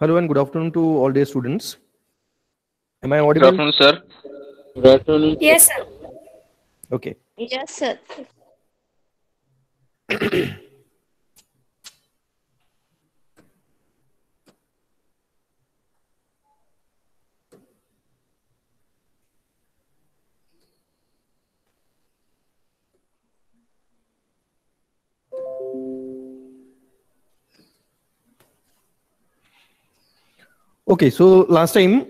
Hello and good afternoon to all dear students. Am I Good audible? afternoon, sir. Good afternoon. Yes, sir. Okay. Yes, sir. Okay, so last time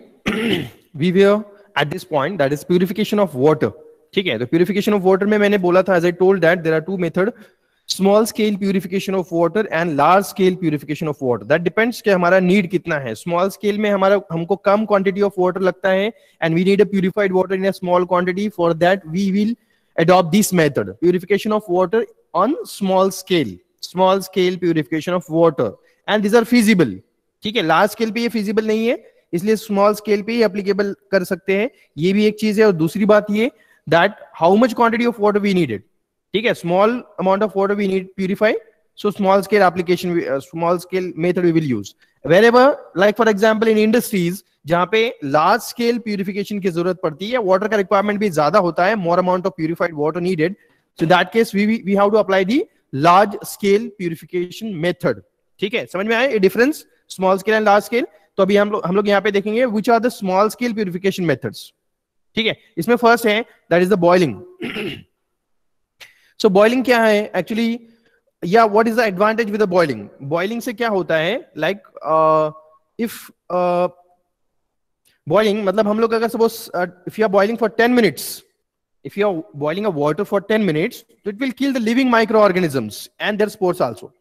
we were at this point, that is purification of water. ठीक है, तो purification of water में मैंने बोला था, as I told that there are two methods, small scale purification of water and large scale purification of water. That depends कि हमारा need कितना है. Small scale में हमको कम quantity of water लगता है and we need a purified water in a small quantity. For that we will adopt this method, purification of water on small scale purification of water, and these are feasible. ठीक है, large scale पे ये feasible नहीं है, इसलिए small scale पे ही applicable कर सकते हैं. ये भी एक चीज है. और दूसरी बात ये that how much quantity of water we needed. ठीक है, small amount of water we need purify, so small scale application, small scale method we will use wherever. Like for example in industries जहां पे large scale purification की जरूरत पड़ती है, water का requirement भी ज्यादा होता है, more amount of purified water needed, so that case we have to apply the large scale purification method. ठीक है, समझ में आया ये difference small scale and large scale. तो अभी हम लोग यहाँ पे देखेंगे which are the small scale purification methods. ठीक है, इसमें फर्स्ट है that is the boiling. So boiling क्या है एक्चुअली, या what is the advantage with the boiling. Boiling से क्या होता है, लाइक इफ बॉइलिंग मतलब हम लोग अगर suppose if you are boiling for 10 minutes, if you are boiling a water for 10 minutes, it will kill the living microorganisms and their spores also.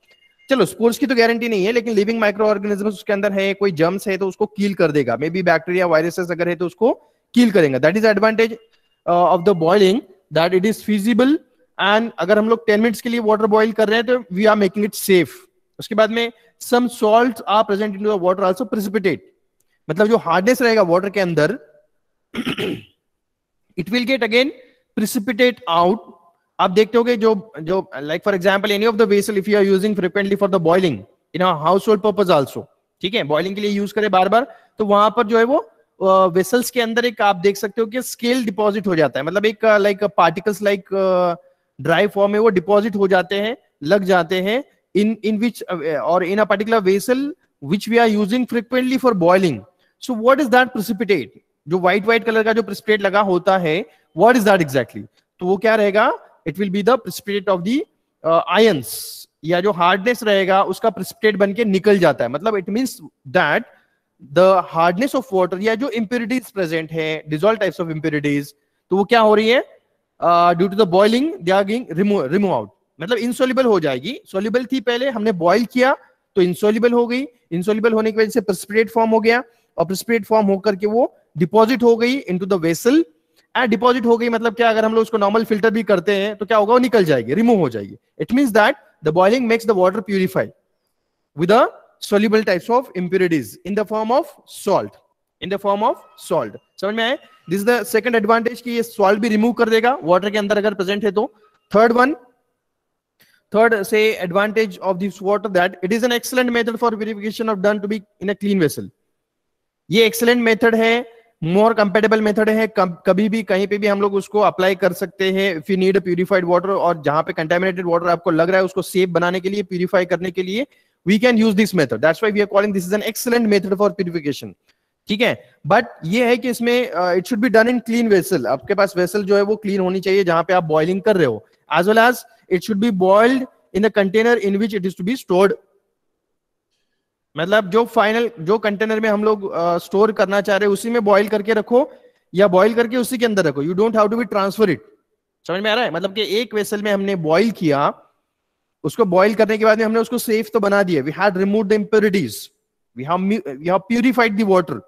चलो spores की तो गारंटी नहीं है, लेकिन लिविंग माइक्रो ऑर्गेनिजम्स उसके अंदर है, कोई जर्म्स है तो उसको किल कर देगा, मे बी बैक्टीरिया वायरसेस अगर है तो उसको किल करेगा. That is advantage of the boiling, that it is feasible. And अगर हम लोग 10 मिनट्स के लिए वाटर बॉइल कर रहे हैं तो we are making it safe. उसके बाद में some salt are present in the water also precipitate, मतलब जो हार्डनेस रहेगा वाटर के अंदर it will get again precipitate out. आप देखते होगे जो like for example any of the vessel if you are using frequently for the boiling in a household purpose also, ठीक है, बॉइलिंग के लिए यूज करें बार बार, तो वहां पर जो है वो वेसल्स के अंदर एक आप देख सकते हो कि स्केल डिपॉजिट हो जाता है, मतलब एक like particles like dry form में वो डिपॉजिट हो जाते हैं, लग जाते हैं इन विच और in a particular vessel which we are using frequently for boiling. So what is that precipitate, जो व्हाइट कलर का जो प्रेसिपिटेट लगा होता है, व्हाट इज दैट एग्जैक्टली. तो वो क्या रहेगा, it will be the precipitate of the ions, या जो हार्डनेस रहेगा उसका प्रेसिपिटेट बन के निकल जाता है. मतलब it means that the hardness of water या जो इंप्योरिटीज प्रेजेंट है, डिसॉल्व टाइप्स ऑफ इंप्योरिटीज, तो वो क्या हो रही है due to the boiling they are getting remove out, मतलब इनसॉल्युबल हो जाएगी. सॉल्युबल थी पहले, हमने बॉइल किया तो इनसॉल्युबल हो गई, इनसॉल्युबल होने की वजह से प्रेसिपिटेट फॉर्म हो गया, और प्रेसिपिटेट फॉर्म होकर के वो डिपॉजिट हो गई इनटू द वेसल. डिपॉजिट हो गई मतलब क्या, अगर हम लोग उसको नॉर्मल फिल्टर भी करते हैं तो क्या होगा, वो निकल जाएगी, रिमूव हो जाएगी. It means that the boiling makes the water purified with the soluble types of impurities in the form of salt, समझ में आए. This is the second advantage कि ये सॉल्ट भी रिमूव कर देगा वाटर के अंदर अगर प्रेजेंट है तो. थर्ड से advantage of this water that it is an excellent method for purification of done to be in a clean vessel. ये एक्सीलेंट मेथड है, मोर कंपेटेबल मेथड है, कभी भी कहीं पे भी हम लोग उसको अप्लाई कर सकते हैं if you need purified water, और जहां पे कंटामिनेटेड वाटर आपको लग रहा है उसको सेफ बनाने के लिए, प्यूरिफाई करने के लिए we can use this method. That's why we are calling this is an excellent method for purification. ठीक है, बट ये है कि इसमें it should be done in clean vessel. आपके पास वेसल जो है वो क्लीन होनी चाहिए जहां पे आप बॉइलिंग कर रहे हो, as well as it should be boiled in the container in which it is to be stored. मतलब जो फाइनल जो कंटेनर में हम लोग स्टोर करना चाह रहे हैं उसी में बॉइल करके रखो, या बॉइल करके उसी के अंदर रखो. You don't have to be transfer it. समझ में आ रहा है, मतलब कि एक वेसल में हमने बॉइल किया, उसको बॉइल करने के बाद में हमने उसको सेफ तो बना दिया, we had remove the impurities, we have purified the water,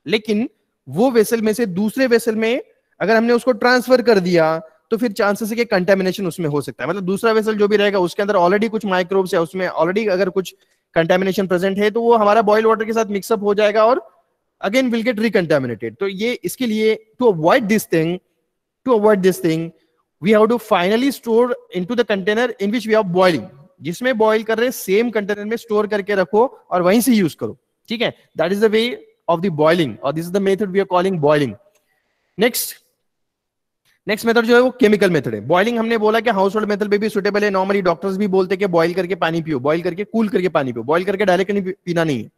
लेकिन वो वेसल में से दूसरे वेसल में अगर हमने उसको ट्रांसफर कर दिया तो फिर चांसेस है कि कंटामिनेशन उसमें हो सकता है. मतलब दूसरा वेसल जो भी रहेगा उसके अंदर ऑलरेडी कुछ माइक्रोब्स है, उसमें ऑलरेडी अगर कुछ कंटामिनेशन प्रेजेंट है तो वो हमारा बॉइल्ड वाटर के साथ मिक्सअप हो जाएगा और अगेन विल गेट रिकंटामिनेटेड. तो ये इसके लिए to avoid this thing we have to finally store into the container in which we are boiling. जिसमें बॉइल कर रहे हैं सेम कंटेनर में स्टोर करके रखो और वहीं से यूज करो. ठीक है, that is the way of the boiling, और this is the method we are calling boiling. Next method जो है वो केमिकल मेथड है. बॉइलिंग हमने बोला कि हाउस होल्ड मेथड पे भी सुटेबल है. नॉर्मली डॉक्टर्स भी बोलते हैं कि बॉइल करके पानी पियो, बॉइल करके कूल करके पानी पियो. बॉइल करके डायरेक्ट नहीं पीना नहीं है,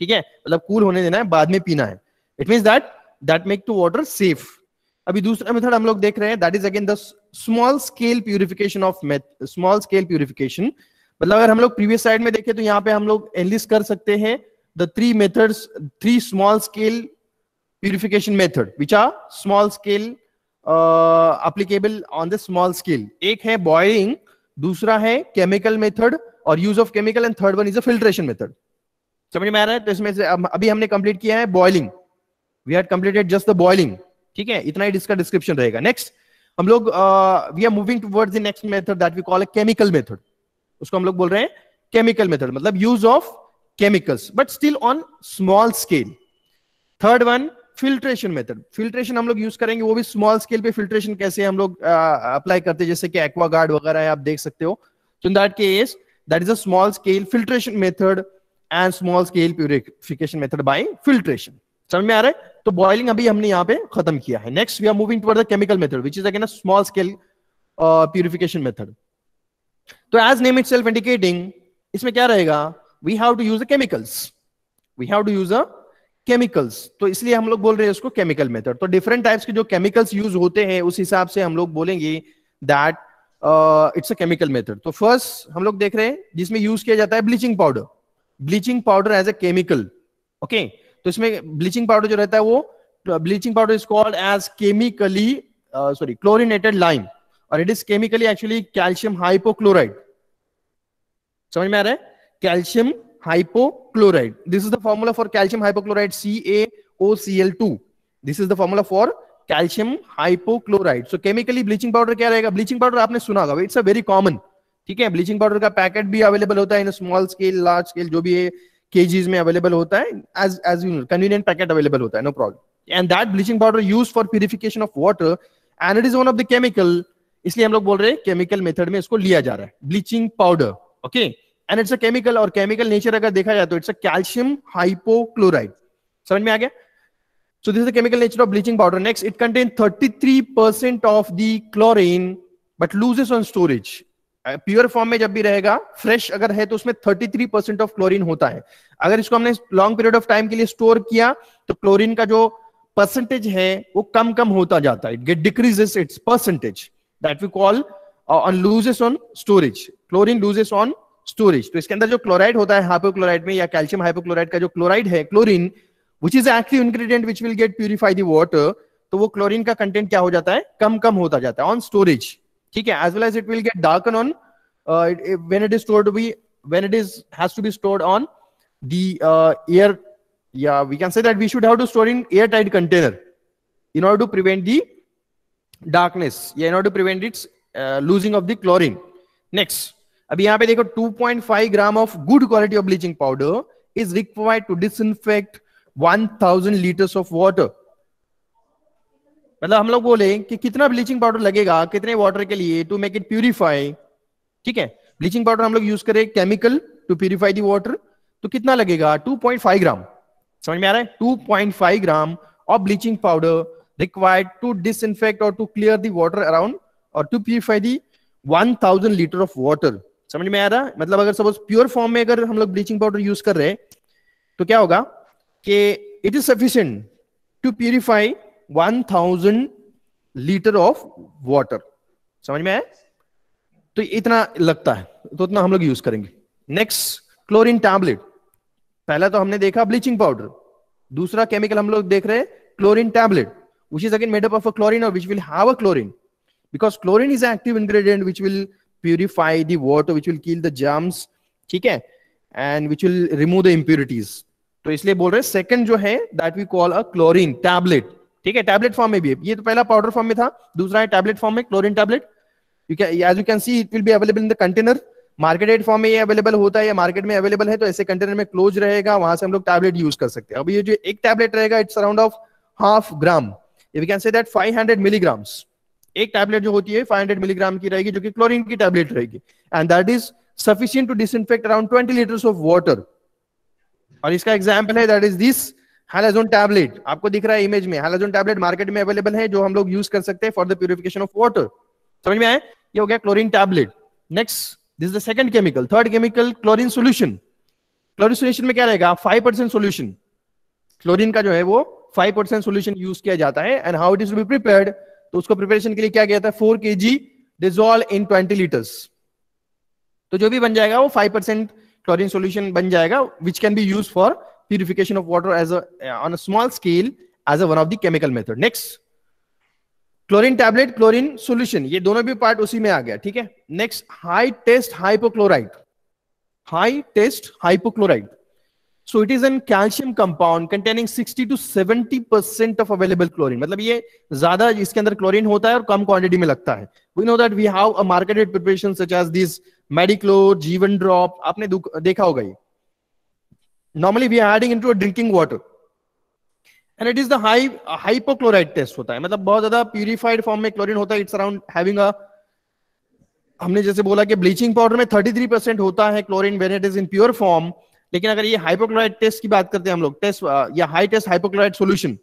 ठीक है, मतलब कूल होने देना है, बाद में पीना है. It means that make to water safe. अभी दूसरा मेथड हम लोग देख रहे हैं, that is again the small scale purification of small scale purification. मतलब अगर हम लोग प्रीवियस साइड में देखें तो यहाँ पे हम लोग एनलिस्ट कर सकते हैं the three small scale purification method which are small scale applicable on the small scale. एक है बॉइलिंग, दूसरा है केमिकल मेथड और use of chemical, and third one is a filtration method. समझ में आ रहा है? तो इसमें से अभी हमने कंप्लीट किया है boiling. We had completed just the boiling. ठीक है, इतना ही इसका डिस्क्रिप्शन रहेगा. नेक्स्ट हम लोग we are moving towards the next method that we call a chemical method. उसको हम लोग बोल रहे हैं केमिकल मेथड, मतलब use of chemicals but still on small scale. Third one filtration method. Filtration हम लोग यूज करेंगे, वो भी स्मॉल स्केल पे. फिल्ट्रेशन कैसे हम लोग अप्लाई करते हैं, जैसे कि एक्वागार्ड वगैरह है, आप देख सकते हो. So in that case, that is a small scale filtration method and small scale purification method by filtration. समझ में आ रहा है? तो बॉइलिंग अभी हमने यहाँ पे खत्म किया है. Next we are moving toward the chemical method which is again a small scale purification method. तो एज नेम इटसेल्फ इंडिकेटिंग, इसमें क्या रहेगा, we have to use the chemicals. We have to use a chemicals, तो इसलिए हम लोग बोल रहे हैं उसको केमिकल मेथड. तो डिफरेंट टाइप्स के जो केमिकल्स यूज होते हैं उस हिसाब से हम लोग बोलेंगे that it's a chemical method. तो फर्स्ट हम लोग देख रहे हैं जिसमें यूज किया जाता है bleaching powder. Bleaching powder as a chemical. Okay, तो इसमें ब्लीचिंग पाउडर जो रहता है वो bleaching powder is called as chemically chlorinated lime, और it is chemically actually calcium hypochloride. समझ में आ रहा है? Calcium hypochlorite. This is the formula for calcium hypochlorite, CaOCl2. This is the formula for calcium hypochlorite. So chemically bleaching powder क्या रहेगा? bleaching powder आपने सुना होगा, it's a very common. ठीक है, bleaching powder का पैकेट भी अवेलेबल होता है in small scale, large scale, जो भी है केजीज में अवेलेबल होता है. as you know, convenient packet available होता है, no problem. And that bleaching powder used for purification of water, and it is one of the chemical. इसलिए हम लोग बोल रहे हैं केमिकल मेथड में इसको लिया जा रहा है, bleaching powder. Okay, and it's a chemical, और केमिकल नेचर अगर देखा जाए तो इट्स अ कैल्शियम हाइपोक्लोराइड. समझ में आ गया? सो this is the chemical nature of bleaching powder. Next, it contain 33% of the chlorine but loses on storage. Pure form में जब भी रहेगा, फ्रेश अगर है तो उसमें 33% ऑफ क्लोरीन होता है. अगर इसको हमने लॉन्ग पीरियड ऑफ टाइम के लिए स्टोर किया तो क्लोरीन का जो परसेंटेज है वो कम कम होता जाता है. It get decreases its percentage, that we call on loses on storage. Chlorine loses on storage. तो इसके अंदर जो क्लोराइड होता है हाइपोक्लोराइड में, या कैल्शियम हाइपोक्लोराइड का जो क्लोराइड है, chlorine, which is active ingredient which will get purify the water, तो वो क्लोरीन का कंटेंट क्या हो जाता है, कम कम होता जाता है ऑन स्टोरेज. ठीक है, as well as it will get darken on when it is stored to be, when it is has to be stored on the air, या we can say that we should have to store in airtight container in order to prevent the darkness, yeah, in order to prevent its losing of the chlorine. Next, अभी यहाँ पे देखो 2.5 gram of good quality of bleaching powder is required to disinfect 1000 litres of water. मतलब हम लोग बोले कि कितना ब्लीचिंग पाउडर लगेगा कितने वाटर के लिए टू मेक इट प्यूरिफाई. ठीक है, ब्लीचिंग पाउडर हम लोग यूज करें chemical to purify the water, तो कितना लगेगा, 2.5 ग्राम. समझ में आ रहा है? 2.5 gram of bleaching powder required to disinfect or to clear the water around or to purify the 1000 litre of water. समझ में आ रहा है? मतलब अगर सपोज प्योर फॉर्म में अगर हम लोग ब्लीचिंग पाउडर यूज कर रहे हैं तो क्या होगा कि it is sufficient to purify 1000 litre of water. समझ में आया? तो इतना लगता है, तो उतना हम लोग यूज करेंगे. Next, chlorine tablet. पहला तो हमने देखा ब्लीचिंग पाउडर, दूसरा केमिकल हम लोग देख रहे हैं chlorine tablet, which is again made up of a chlorine or which will have a chlorine, because chlorine is an active ingredient which will purify the water, which will kill the germs. ठीक है, and which will remove the impurities. तो इसलिए बोल रहे हैं second जो है that we call a chlorine tablet. ठीक है, टैबलेट फॉर्म में भी है. ये तो पहला पाउडर फॉर्म में था, दूसरा है टैबलेट फॉर्म में chlorine tablet. as you can see it will be available in the container. Marketed form में ये अवेलेबल होता है या मार्केट में अवेलेबल है, तो ऐसे कंटेनर में क्लोज रहेगा, वहां से हम लोग टैबलेट यूज कर सकते हैं. अब ये जो एक टैबलेट रहेगा it's around of half gram, we can say that 500 milligrams. एक टैबलेट जो होती है 500 मिलीग्राम की रहेगी, जो कि क्लोरीन की टैबलेट रहेगी, and that is sufficient to disinfect around 20 liters of water. और इसका एग्जाम्पल है that is this halogen tablet. आपको दिख रहा है इमेज में, हैलोजन टैबलेट मार्केट में अवेलेबल है जो हम लोग यूज कर सकते हैं for the purification of water. समझ में आए? ये हो गया chlorine tablet. Next this is the second chemical. Third chemical chlorine solution. Chlorine solution में क्या रहेगा? 5% सोल्यूशन। क्लोरीन का जो है वो 5% सोल्यूशन यूज किया जाता है। And how it is to be prepared, तो उसको प्रिपरेशन के लिए क्या किया जाता है? 4 kg डिसॉल्व इन 20 लीटर्स। तो जो भी बन जाएगा वो 5% क्लोरीन सोल्यूशन बन जाएगा, which can be use for purification of water as on a small scale as a one of the chemical method. Next chlorine tablet, chlorine solution, ये दोनों भी पार्ट उसी में आ गया। ठीक है। Next high test hypochloride. High test hypochloride, so it is an calcium compound containing 60 to 70% of available chlorine। मतलब ये ज्यादा इसके अंदर क्लोरीन होता है और कम क्वांटिटी में लगता है। we know that we have a marketed preparation such as this Medichlor, जीवन ड्रॉप, आपने देखा होगा ये। normally we are adding into a drinking water and it is the high hypochlorite test होता है, मतलब बहुत ज्यादा प्यूरिफाइड फॉर्म में क्लोरीन होता है। इट्स अराउंड हैविंग अ, हमने जैसे बोला कि ब्लीचिंग पाउडर में 33% होता है chlorine when it is in pure form, लेकिन अगर ये हाइपोक्लोराइड टेस्ट की बात करते हैं हम लोग, टेस्ट या हाई टेस्ट हाइपोक्लोराइड सॉल्यूशन,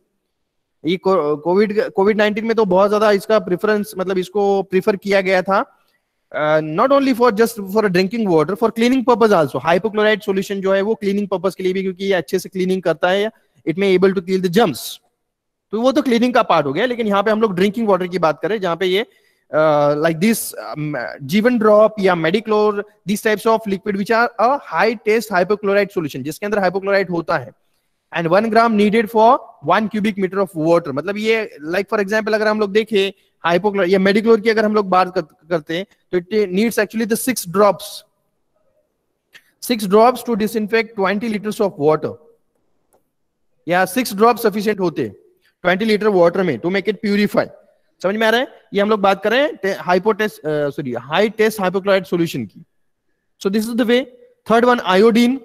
ये कोविड 19 में तो बहुत ज्यादा इसका प्रेफरेंस, मतलब इसको प्रीफर किया गया था, not only for just for drinking water, for cleaning purpose also. Hypochloride solution जो है वो क्लीनिंग पर्पज के लिए भी, क्योंकि ये अच्छे से क्लीनिंग करता है, it may able to kill the germs. तो वो तो क्लीनिंग का पार्ट हो गया, लेकिन यहाँ पे हम लोग ड्रिंकिंग वाटर की बात करें जहां पे ये like this जीवन ड्रॉप या मेडिक्लोर, these types of liquid which are a high taste hypochlorite solution, जिसके अंदर हाइपोक्लोराइड होता है, and 1 gram needed for 1 cubic meter of water। मतलब ये like for example अगर हम लोग देखें हाइपोक्लोर या मेडिक्लोर की अगर हम लोग बात करते हैं तो it needs actually the 6 drops to disinfect 20 liters of water। या 6 drops sufficient होते 20 लीटर वाटर में to make it purify। समझ में आ रहा है? ये हम लोग बात कर रहे हैं हाई टेस्ट हाइपोक्लोराइड सॉल्यूशन की। सो this is the way. Third one iodine.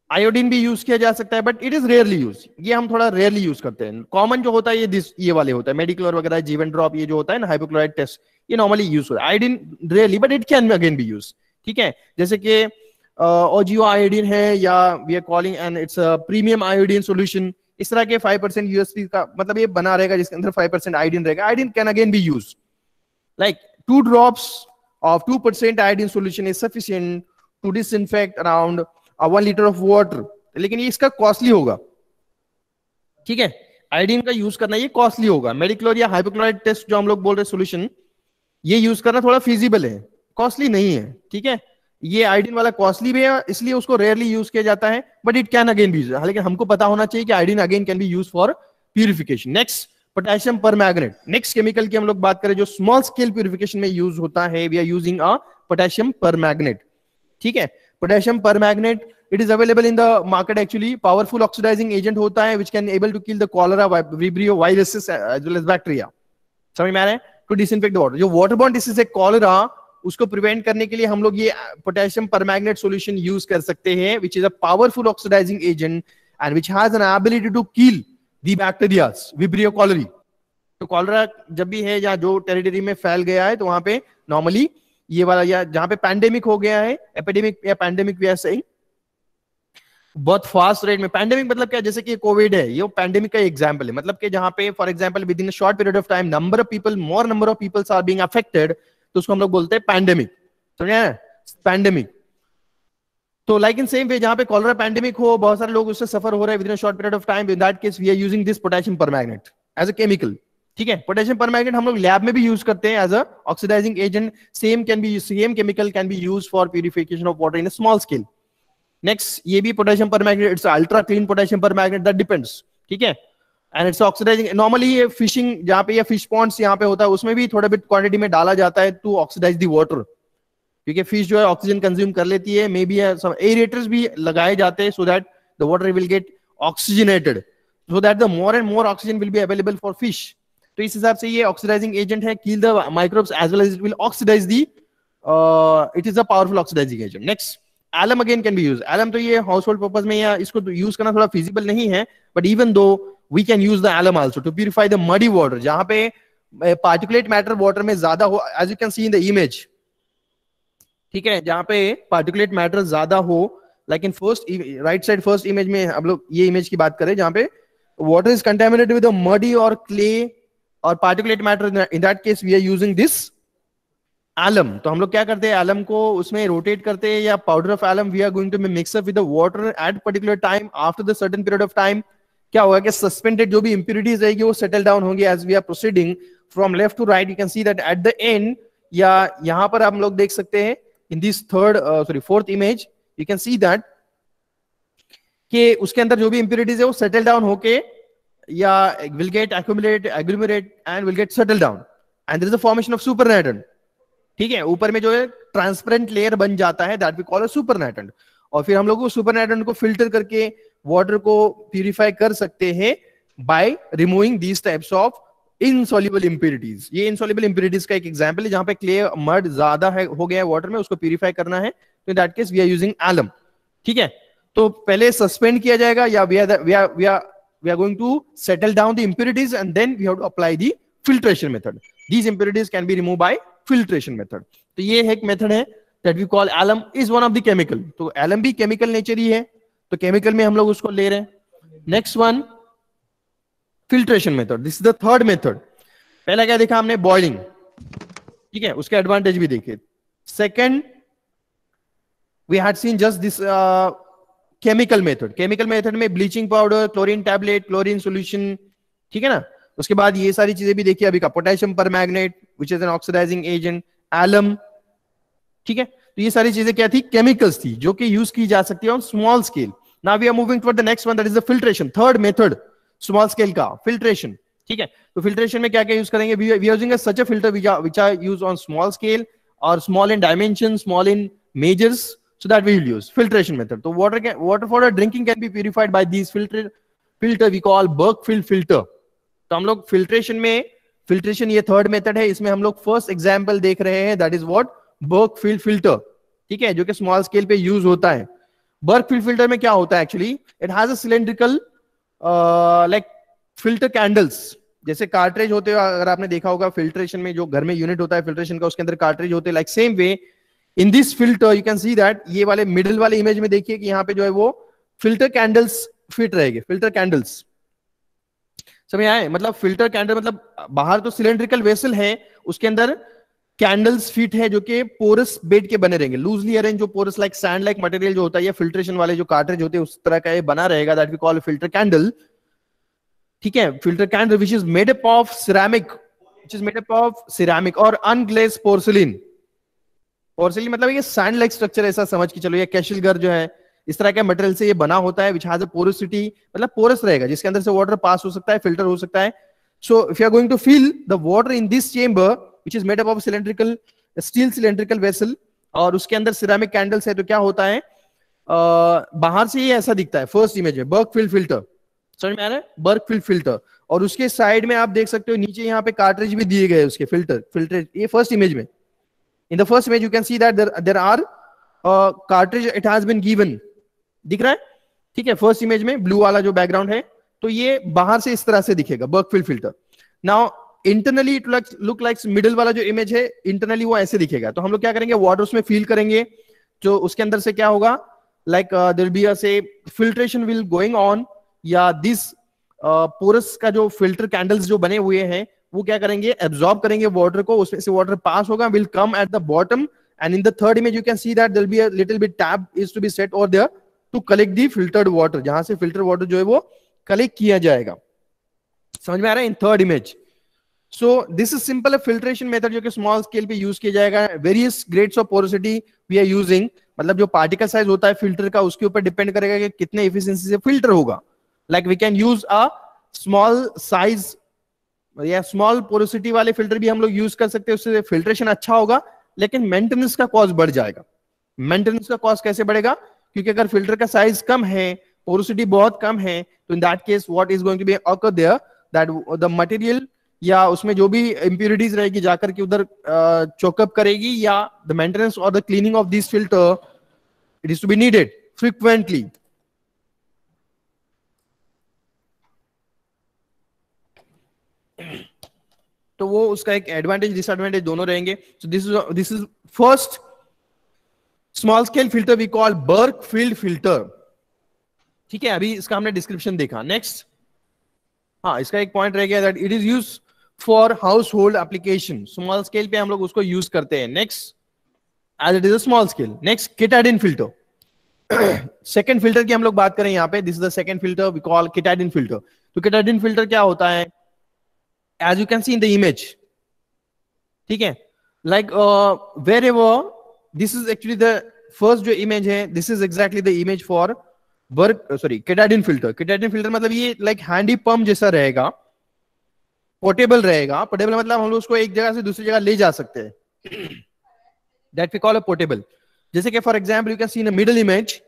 Iodine भी यूज किया जा सकता है but it is rarely use, ये हम थोड़ा रेयरली यूज करते हैं। कॉमन जो होता है ये वाले होता है मेडिक्लोर वगैरह, जीवन ड्रॉप, ये जो होता है ना हाइपोक्लोराइड टेस्ट, ये नॉर्मली यूज होता है। Iodine rarely but it can again be use. ठीक है, जैसे कि ओजियो आयोडीन है या we are calling and it's premium iodine solution, इस तरह के 5% यूएसपी का मतलब ये बना रहेगा जिसके अंदर 5% आयोडीन रहेगा। Iodine can again be use like 2 drops of 2% iodine solution is sufficient to disinfect around 1 liter of water। लेकिन ये इसका कॉस्टली होगा। ठीक है, आयोडीन का यूज करना ये कॉस्टली होगा। मेडिक्लोर या हाइपोक्लोराइड टेस्ट जो हम लोग बोल रहे सॉल्यूशन, ये यूज करना थोड़ा फिजिबल है, कॉस्टली नहीं है। ठीक है, ये आयोडीन वाला कॉस्टली भी है इसलिए उसको रेयरली यूज किया जाता है, but it can again be use. लेकिन हमको पता होना चाहिए कि iodine again can be use for purification. Next potassium permanganate. Next chemical की हम लोग बात करें जो स्मॉल स्केल प्यूरिफिकेशन में यूज होता है, we are using a potassium permanganate. ठीक है, potassium permanganate it is available in the market. Actually powerful oxidizing agent होता है which can able to kill the cholera, vibrio viruses as well as bacteria. समझ में आ रहा है? To disinfect the water, जो वाटरबॉर्न डिसीज है cholera, उसको प्रिवेंट करने के लिए हम लोग ये पोटेशियम परमैंगनेट सॉल्यूशन यूज कर सकते हैं, which is a powerful oxidizing agent and which has an ability to kill the bacterias, vibrio cholerae. तो कॉलरा जब भी है या जो टेरिटरी में फैल गया है तो वहां पे नॉर्मली ये वाला, या जहां पे पैंडेमिक हो गया है, एपिडेमिक या पैंडेमिक भी ऐसे ही बहुत फास्ट रेट में। पैंडेमिक मतलब क्या, जैसे कि कोविड है, ये पैंडेमिक का एग्जांपल है। मतलब कि जहां पे for example within a short period of time more number of peoples are being affected, तो उसको हम लोग बोलते हैं पैंडेमिक। समझे? पैंडेमिक। तो लाइक इन सेम वे जहां पे कॉलरा पैंडेमिक हो, बहुत सारे लोग उससे सफर हो रहे हैं within a short period of time, in that case we are using this potassium permanganate as a chemical. ठीक है, पोटेशियम परमैंगनेट हम लोग लैब में भी यूज करते हैं as a oxidizing agent. Same chemical can be use for purification of water in a small scale. Next ये भी potassium permanganate, it's ultra clean potassium permanganate, that depends. ठीक है, एंड इट्स ऑक्सीडाइजिंग। नॉर्मली ये fishing जहां पे या fish Pond's यहाँ पे होता है उसमें भी थोड़ा बिट क्वांटिटी में डाला जाता है टू ऑक्सीडाइज द वाटर, क्योंकि फिश जो है ऑक्सीजन कंज्यूम कर लेती है। मे बी सम एरेटर्स भी लगाए जाते हैं so that the water will get oxygenated, so that the more and more oxygen will be available for fish. तो इस हिसाब से ये ऑक्सीडाइजिंग एजेंट है, kill the microbes as well as it will oxidize the, it is a powerful oxidizing agent. Next alum again can be use. Alum तो ये house hold purpose में या इसको यूज करना थोड़ा फिजिबल नहीं है, but even though we can use the alum also to purify the muddy water, जहां पे particulate matter water में ज्यादा हो, as you can see in the image। ठीक है, जहां पे particulate matter ज्यादा हो, like in first right side first image में हम लोग ये इमेज की बात करें जहां पे water is contaminated with muddy और क्ले और particulate matter, in that case we are using this alum. तो हम लोग क्या करते हैं, एलम को उसमें रोटेट करते हैं या powder of alum we are going to mix up with the water at particular time. After the certain period of time क्या होगा कि सस्पेंडेड जो भी इंप्यूरिटीज रहेगी वो सेटल डाउन होंगी as we are proceeding from left to right. You can see that at the end, या यहां पर हम लोग देख सकते हैं in this fourth image you can see that कि उसके अंदर जो भी इंप्यूरिटीज है वो सेटल डाउन होके या will get agglomerate and will get settle down and there is a formation of supernatant. ठीक है, ऊपर में जो है ट्रांसपेरेंट लेयर बन जाता है, that we call a supernatant. और फिर हम लोग सुपरनेटेंट को फिल्टर करके वाटर को प्यूरिफाई कर सकते हैं by removing these types of insoluble impurities. ये इनसॉल्युबल इंप्यूरिटीज का एक एग्जांपल है जहां पे क्ले मड ज्यादा है हो गया है वाटर में, उसको प्यूरिफाई करना है, तो in that case we are using alum. ठीक है, तो पहले सस्पेंड किया जाएगा या we are going to settle down the impurities and then we have to apply the filtration method. These impurities can be remove by filtration method. तो ये एक मेथड है that we call alum is one of the chemical. तो alum भी chemical nature ही है, तो chemical में हम लोग उसको ले रहे हैं। Next one filtration method, this is the third method. पहला क्या देखा हमने, बॉइलिंग। ठीक है, उसके एडवांटेज भी देखे। Second we had seen just this chemical method. Chemical method में bleaching powder, chlorine tablet, chlorine solution. ठीक है ना, उसके बाद ये सारी चीजें भी देखिए अभी का, potassium permanganate which is an oxidizing agent, alum. ठीक है, तो ये सारी चीजें क्या थी, केमिकल्स थी जो कि यूज की जा सकती है on small scale. Now we are moving toward the next one, that is the filtration, third method small scale का फिल्ट्रेशन। ठीक है, तो फिल्ट्रेशन में क्या क्या यूज करेंगे, we are using such a filter which are used on small scale और small in dimension, small in measures, so that we will use filtration method. So water for drinking can be purified by these filter we call Berkfield filter. तो हम लोग filtration में, filtration ये third method है, इसमें हम लोग first example देख रहे हैं, दैट इज व्हाट, बर्कफील्ड फिल्टर। ठीक है, जो कि स्मॉल स्केल पे यूज होता है। बर्कफील्ड फिल्टर में क्या होता है actually, it has a cylindrical like filter candles, जैसे कार्ट्रेज होते हैं, अगर आपने देखा होगा फिल्ट्रेशन में जो घर में यूनिट होता है फिल्ट्रेशन का, उसके अंदर कार्ट्रेज होते हैं, like same way in this filter you can see that, ये वाले मिडिल वाले इमेज में देखिए कि यहाँ पे जो है वो फिल्टर कैंडल्स फिट रहेंगे, फिल्टर कैंडल्स। समझ आए, मतलब फिल्टर कैंडल मतलब बाहर तो सिलेंड्रिकल वेसल है, उसके अंदर कैंडल्स फिट है जो कि पोरस बेड के बने रहेंगे, लूजली अरेंज, जो porous like sand like material जो होता है, या फिल्ट्रेशन वाले जो कार्ट्रेज होते हैं उस तरह का ये बना रहेगा, that we call filter candle. ठीक है, filter candle which is made up of ceramic, which is made up of ceramic और अनग्लेज्ड पोर्सिलिन। पोर्सिलिन मतलब ये सैंड लाइक स्ट्रक्चर, ऐसा समझ के चलो, या कैशिलगर जो है इस तरह के मटेरियल से ये बना होता है, विच हैज अ पोरोसिटी, मतलब पोरस रहेगा जिसके अंदर से वाटर पास हो सकता है, फिल्टर हो सकता है। So if you are going to fill the water in this chamber which is made up of cylindrical steel cylindrical vessel, और उसके अंदर सिरेमिक कैंडल्स है, तो क्या होता है, बाहर से ये ऐसा दिखता है फर्स्ट इमेज में, बर्कफील्ड फिल्टर। समझ में आ रहा है, बर्कफील्ड फिल्टर। और उसके साइड में आप देख सकते हो नीचे यहाँ पे कार्ट्रिज भी दिए गए उसके, फिल्टर, ये फर्स्ट इमेज में। In the first image you can see that there are cartridge it has been given, दिख रहा है। ठीक है, फर्स्ट इमेज में ब्लू वाला जो बैकग्राउंड है, तो ये बाहर से इस तरह से दिखेगा, Berkefeld filter. Now internally it look like, middle वाला जो इमेज है इंटरनली वो ऐसे दिखेगा। तो हम लोग क्या करेंगे, वाटर उसमें फील करेंगे, जो उसके अंदर से क्या होगा, लाइक देयर बी अ से फिल्ट्रेशन विल गोइंग ऑन, या दिस पोरस का जो फिल्टर कैंडल्स जो बने हुए हैं वो क्या करेंगे, एब्जॉर्ब करेंगे वाटर को, उसमें से वाटर पास होगा, will come at the bottom, and in the third image you can see that there will be a little bit tap is to be set over there to collect the filtered water, जहां से filter water जो है वो collect किया जाएगा। समझ में आ रहा है, in third image. So this is simple filtration method जो कि स्मॉल स्केल पे यूज किया जाएगा। Various grades of porosity we are using, मतलब जो पार्टिकल साइज होता है फिल्टर का उसके ऊपर डिपेंड करेगा कि कितने एफिशिएंसी से फिल्टर होगा। Like we can use a small size या स्मॉल पोरोसिटी वाले फिल्टर भी हम लोग यूज कर सकते हैं, उससे फिल्ट्रेशन अच्छा होगा, लेकिन मेंटेनेंस का कॉस्ट बढ़ जाएगा। मेंटेनेंस का कॉस्ट कैसे बढ़ेगा, क्योंकि अगर फिल्टर का साइज कम है, पोरोसिटी बहुत कम है, तो in that case what is going to be occur there, that the material या उसमें जो भी इंप्यूरिटीज रहेगी जाकर के उधर चोकअप करेगी, या द मेंटेनेंस और the cleaning of this filter it is to be needed frequently. तो वो उसका एक एडवांटेज डिसएडवांटेज दोनों रहेंगे। So this is first small scale filter we call Berkefeld filter. ठीक है, अभी इसका हमने डिस्क्रिप्शन देखा। नेक्स्ट, हाँ, इसका एक पॉइंट रह गया that it is use for household application. Small scale पे हम लोग उसको यूज करते हैं। Next, as it is a small scale. Next, Katadyn filter. Second filter की हम लोग बात करें यहाँ पे, this is the second filter we call Katadyn filter. तो किटाडिन फिल्टर क्या होता है, as you can see in the image, ठीक है, like wherever, this is actually the first जो इमेज है, this is exactly the image for Katadyn filter. Katadyn filter मतलब ये लाइक हैंडी पंप जैसा रहेगा, पोर्टेबल रहेगा। पोर्टेबल मतलब हम लोग उसको एक जगह से दूसरी जगह ले जा सकते हैं, that we call a portable. जैसे कि for example you can see in middle image,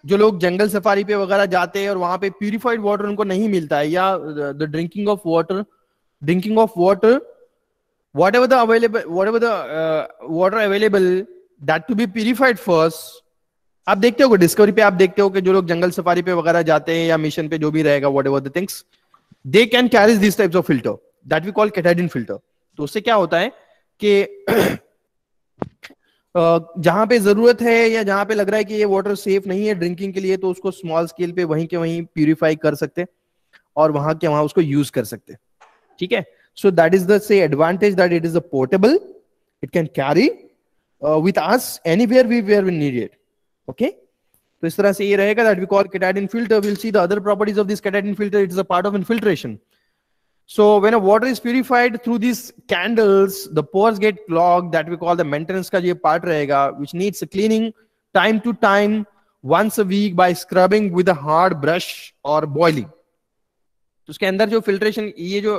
जो लोग जंगल सफारी पे वगैरह जाते हैं और वहां पे प्यूरिफाइड वाटर उनको नहीं मिलता है, या the drinking of water whatever the water available, that to be purified first। आप देखते हो डिस्कवरी पे, आप देखते हो कि जो लोग जंगल सफारी पे वगैरह जाते हैं या मिशन पे जो भी रहेगा, whatever the things, they can carry these types of filter that we call Katadyn filter। तो उससे क्या होता है कि जहां पे जरूरत है या जहां पे लग रहा है कि ये वाटर सेफ नहीं है ड्रिंकिंग के लिए, तो उसको स्मॉल स्केल पे वहीं के वहीं प्यूरिफाई कर सकते और वहां के वहां उसको यूज कर सकते। ठीक है, so that is the say advantage, that it is a portable, it can carry with us anywhere where we need it। okay, तो इस तरह से ये रहेगा, that we call Katadyn filter। we'll see the other properties of this Katadyn filter। it is a part of infiltration। so when a water is purified through these candles, the pores get clogged, that we call the maintenance का ये part रहेगा, which needs a cleaning time to time once a week by scrubbing with a hard brush or boiling। तो उसके अंदर जो filtration, ये जो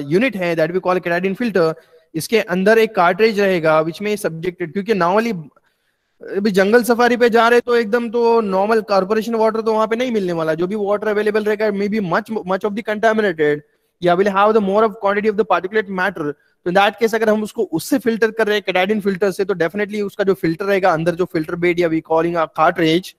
unit है that we call Katadyn filter, इसके अंदर एक कार्ट्रिज रहेगा विच में सब्जेक्टेड, क्योंकि नॉर्मली अभी जंगल सफारी पे जा रहे तो एकदम तो नॉर्मल कॉर्पोरेशन वाटर तो वहां पे नहीं मिलने वाला। जो भी वाटर अवेलेबल रहेगा maybe much of the contaminated, या will have the more of quantity of the particulate matter. तो इन दैट केस अगर हम उसको उससे फिल्टर कर रहे हैं Katadyn फिल्टर से, तो डेफिनेटली उसका जो फिल्टर रहेगा अंदर, जो फिल्टर बेड या वी कॉलिंग अ कार्ट्रिज,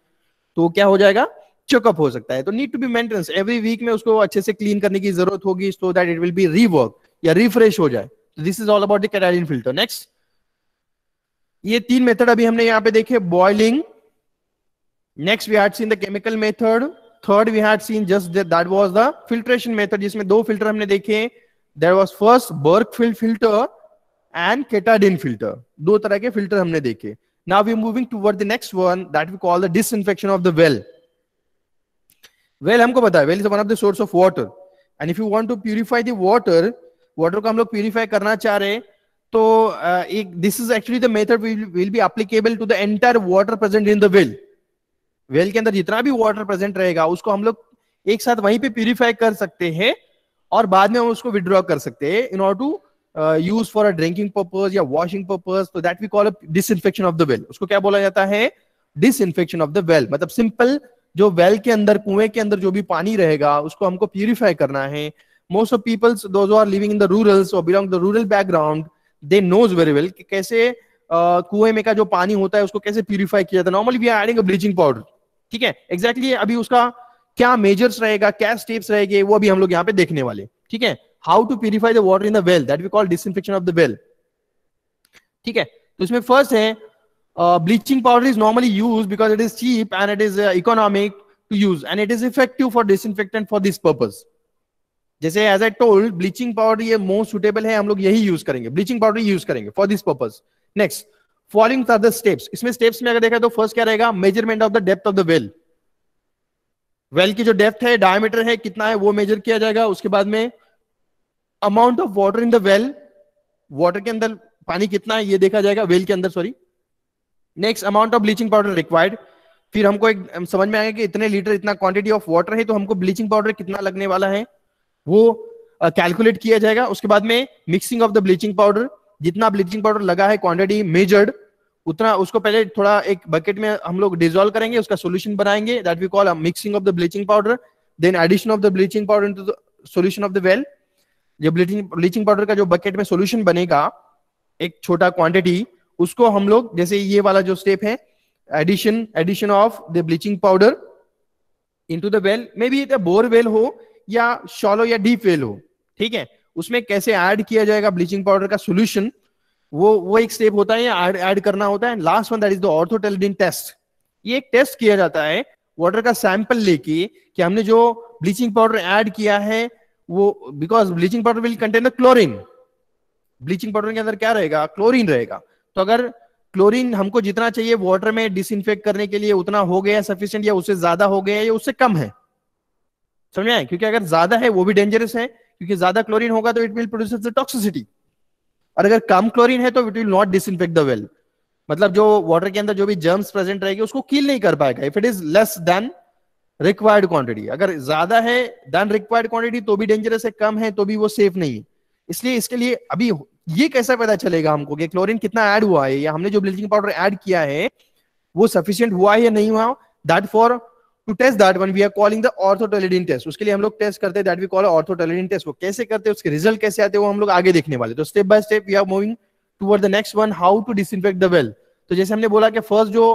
तो क्या हो जाएगा, चेकअप हो सकता है। तो need to be maintenance, every week में उसको अच्छे से क्लीन करने की जरूरत होगी, so that it will be rework या रिफ्रेश हो जाए। This is all about the Katadyn filter. Next, ये तीन मेथड अभी हमने यहाँ पे देखे, boiling, next we had seen the chemical method, third we had seen just that was the filtration method, जिसमें दो फिल्टर हमने देखे। There was first Berkefeld filter and Katadyn filter, दो तरह के फिल्टर हमने देखे। Now we are moving toward the next one that we call the disinfection of the well. Well हमको पता है, well is one of the source of water, and if you want to purify the water को हम लोग purify करना चाह रहे, तो एक this is actually the method will be applicable to the entire water present in the well. Well के अंदर जितना भी वाटर प्रेजेंट रहेगा उसको हम लोग एक साथ वहीं पे प्यूरिफाई कर सकते हैं और बाद में हम उसको विड्रॉ कर सकते हैं in order to use for a drinking purpose या वॉशिंग पर्पस। तो that we call a disinfection of the well. उसको क्या बोला जाता है, डिसइंफेक्शन ऑफ द वेल। मतलब सिंपल, जो वेल के अंदर, कुएं के अंदर जो भी पानी रहेगा उसको हमको प्यूरिफाई करना है। Most of peoples those are living in the rurals और belong the rural background, they knows very well कि कैसे कुएं में का जो पानी होता है उसको कैसे प्यूरिफाई किया जाता है। Normally we are adding a bleaching powder. ठीक है, एग्जैक्टली अभी उसका क्या मेजर्स रहेगा, क्या स्टेप्स रहेंगे, वो अभी हम लोग यहाँ पे देखने वाले। ठीक है, how to purify the water in the well, that we call disinfection of the well. ठीक है, तो इसमें फर्स्ट है bleaching powder is normally used because it is cheap and it is economic to use and it is effective for disinfectant for this purpose। जैसे as I told, bleaching powder ये most suitable है, हम लोग यही use करेंगे, bleaching powder use करेंगे for this purpose। next, following are the steps। इसमें steps में अगर देखा तो फर्स्ट क्या रहेगा, measurement of the depth of the well। Well की जो डेप्थ है, डायमीटर है, कितना है, वो मेजर किया जाएगा। उसके बाद में amount of water in the well, water के अंदर पानी कितना है ये देखा जाएगा, वेल के अंदर, sorry. Next, amount of bleaching powder required. फिर हमको एक समझ में आएगा कि इतने लीटर, इतना क्वांटिटी ऑफ वाटर है, तो हमको ब्लीचिंग पाउडर कितना लगने वाला है वो कैलकुलेट किया जाएगा। उसके बाद में mixing of the bleaching powder, जितना ब्लीचिंग पाउडर लगा है क्वांटिटी मेजर्ड, उतना उसको पहले थोड़ा एक बकेट में हम लोग डिसॉल्व करेंगे, उसका सॉल्यूशन बनाएंगे, that we call mixing of the bleaching powder. Then addition of the bleaching powder into the solution of the well. जो ब्लीचिंग पाउडर का जो बकेट में सॉल्यूशन बनेगा एक छोटा क्वांटिटी, उसको हम लोग, जैसे ये वाला जो स्टेप है, addition of the bleaching powder into the well, may be bore well हो या शॉलो या डीप वेल हो। ठीक है, उसमें कैसे ऐड किया जाएगा ब्लीचिंग पाउडर का सॉल्यूशन, वो एक स्टेप होता है, ऐड ऐड करना होता है। Last one that is the orthotolidine test. ये एक टेस्ट किया जाता है वाटर का सैंपल लेके कि हमने जो ब्लीचिंग पाउडर ऐड किया है वो, because bleaching powder will contain the chlorine, bleaching powder के अंदर क्या रहेगा, क्लोरीन रहेगा। तो अगर क्लोरीन हमको जितना चाहिए वाटर में डिसइंफेक्ट करने के लिए उतना हो गया सफिशिएंट, या उससे ज्यादा हो गया या उससे कम है, समझ में आए? क्योंकि अगर ज्यादा है वो भी डेंजरस है, क्योंकि ज्यादा क्लोरीन होगा तो it will produce the toxicity, और अगर कम क्लोरीन है तो it will not disinfect the well. मतलब जो वाटर के अंदर जो भी जर्म्स प्रेजेंट रहेगी उसको किल नहीं कर पाएगा if it is less than required quantity. अगर ज्यादा है देन रिक्वायर्ड क्वांटिटी तो भी डेंजरस है, कम है तो भी वो सेफ नहीं है। इसलिए इसके लिए अभी ये कैसा पता चलेगा हमको कि क्लोरीन कितना ऐड हुआ है, या हमने जो ब्लीचिंग पाउडर ऐड किया है वो सफिशिएंट हुआ है या नहीं हुआ, that for to test that one we are calling the orthotolidine test. उसके लिए हम लोग टेस्ट करते हैं, that we call orthotolidine test. वो कैसे करते हैं, उसके रिजल्ट कैसे आते हैं, वो हम लोग आगे देखने वाले। तो step by step we are moving toward the next one, how to disinfect the well. तो जैसे हमने बोला कि फर्स्ट जो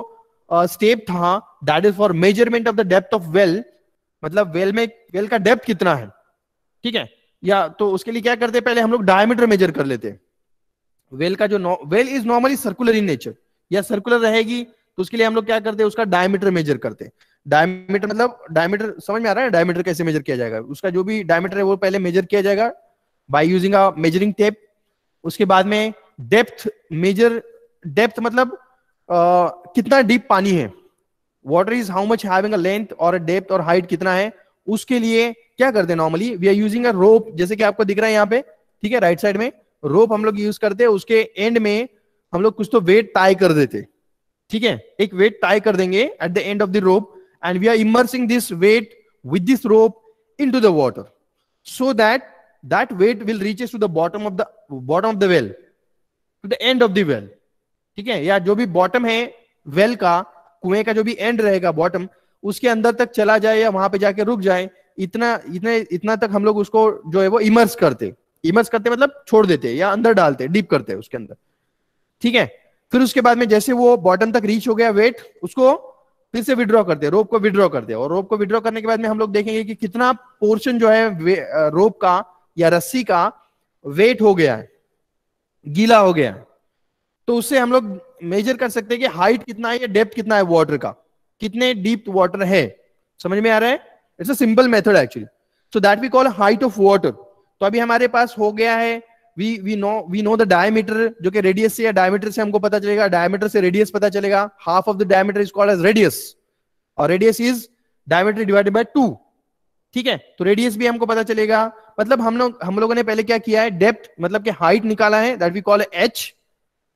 स्टेप था that is for measurement of the depth of well, मतलब वेल का डेप्थ कितना है, ठीक है। या तो उसके लिए क्या करते हैं, पहले हम लोग डायमीटर मेजर कर लेते हैं। वेल का जो well is normally circular in nature, या सर्कुलर रहेगी तो उसके लिए हम लोग क्या करते हैं, उसका डायमीटर मेजर करते हैं। डायमीटर मतलब डायमीटर समझ में आ रहा है, डायमीटर कैसे मेजर किया जाएगा, उसका जो भी डायमीटर है वो पहले मेजर किया जाएगा bye using a measuring tape. उसके बाद में डेप्थ मेजर, डेप्थ मतलब कितना डीप पानी है, water is how much having a length और डेप्थ और हाइट कितना है। उसके लिए क्या करते हैं, normally we are using a rope, जैसे कि आपको दिख रहा है यहाँ पे, ठीक है, राइट साइड में रोप हम लोग यूज करते हैं। उसके एंड में हम लोग कुछ तो वेट टाई कर देते, ठीक है, एक वेट टाई कर देंगे at the end of the rope, and we are immersing this weight with this rope into the water, so that that weight will reaches to the bottom of the well, to the end of the well, ठीक है। या जो भी bottom है well का, कुएं का जो भी एंड रहेगा बॉटम, उसके अंदर तक चला जाए या वहां पे जाके रुक जाए, इतना तक हम लोग उसको जो है वो इमर्स करते मतलब छोड़ देते या अंदर डालते, डीप करते उसके अंदर, ठीक है। फिर उसके बाद में जैसे वो बॉटम तक रीच हो गया वेट, उसको फिर से विड्रॉ करते हैं, रोप को विड्रॉ करते हैं। और रोप को विड्रॉ करने के बाद में हम लोग देखेंगे कि कितना पोर्शन जो है रोप का या रस्सी का वेट हो गया है, गीला हो गया है। तो उससे हम लोग मेजर कर सकते हैं कि हाइट कितना है या डेप्थ कितना है वाटर का, कितने डीप वाटर है। समझ में आ रहा है? It's a simple method actually, so that we call height of water. तो अभी हमारे पास हो गया है, वी नो द डायमीटर, जो कि रेडियस से या डायमीटर से हमको पता चलेगा, डायमीटर से रेडियस पता चलेगा। Half of the diameter is called as radius, और radius is diameter divided by 2, ठीक है। तो रेडियस भी हमको पता चलेगा। मतलब हम लोगों ने पहले क्या किया है, डेप्थ मतलब कि हाइट निकाला है, दैट वी कॉल एच,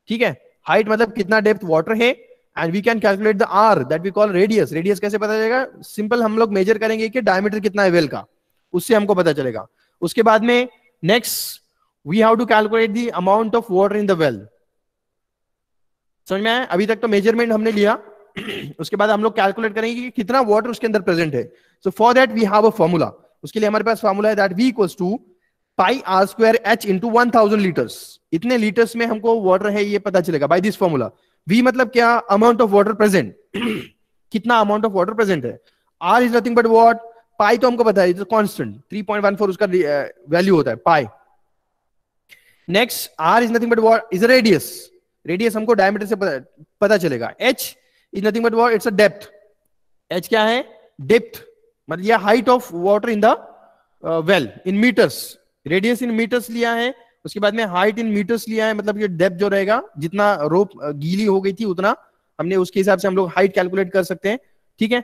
ठीक है। हाइट मतलब कितना डेप्थ वाटर है, and we can calculate the R, that we call radius. Radius कैसे पता चलेगा, सिंपल हम लोग मेजर करेंगे कि डायमीटर कितना है वेल का, उससे हमको पता चलेगा। उसके बाद में next we have to calculate the amount of water in the well. समझ में आया? अभी तक तो मेजरमेंट हमने लिया, उसके बाद हम लोग कैलकुलेट करेंगे कि कितना वाटर उसके अंदर प्रेजेंट है। So for that we have a formula. उसके लिए हमारे पास फॉर्मूला है, that v equals to pi r square h into 1000 litres. इतने लीटर्स में हमको वाटर है ये पता चलेगा बाय दिस फॉर्मूला। v मतलब क्या, अमाउंट ऑफ वाटर प्रेजेंट, कितना अमाउंट ऑफ वाटर प्रेजेंट है। r is nothing but what, pi तो हमको पता है, कांस्टेंट 3.14 उसका वैल्यू होता है pi. Next r is nothing but what, is a radius. Radius हमको डायमीटर से पता चलेगा। h is nothing but what, it's a depth. h क्या है, डेप्थ मतलब या height of water in the well in metres. Radius in metres लिया है, उसके बाद में हाइट इन मीटर्स लिया है, मतलब ये डेप्थ जो रहेगा, जितना रोप गीली हो गई थी उतना हमने, उसके हिसाब से हम लोग हाइट कैलकुलेट कर सकते हैं, ठीक है।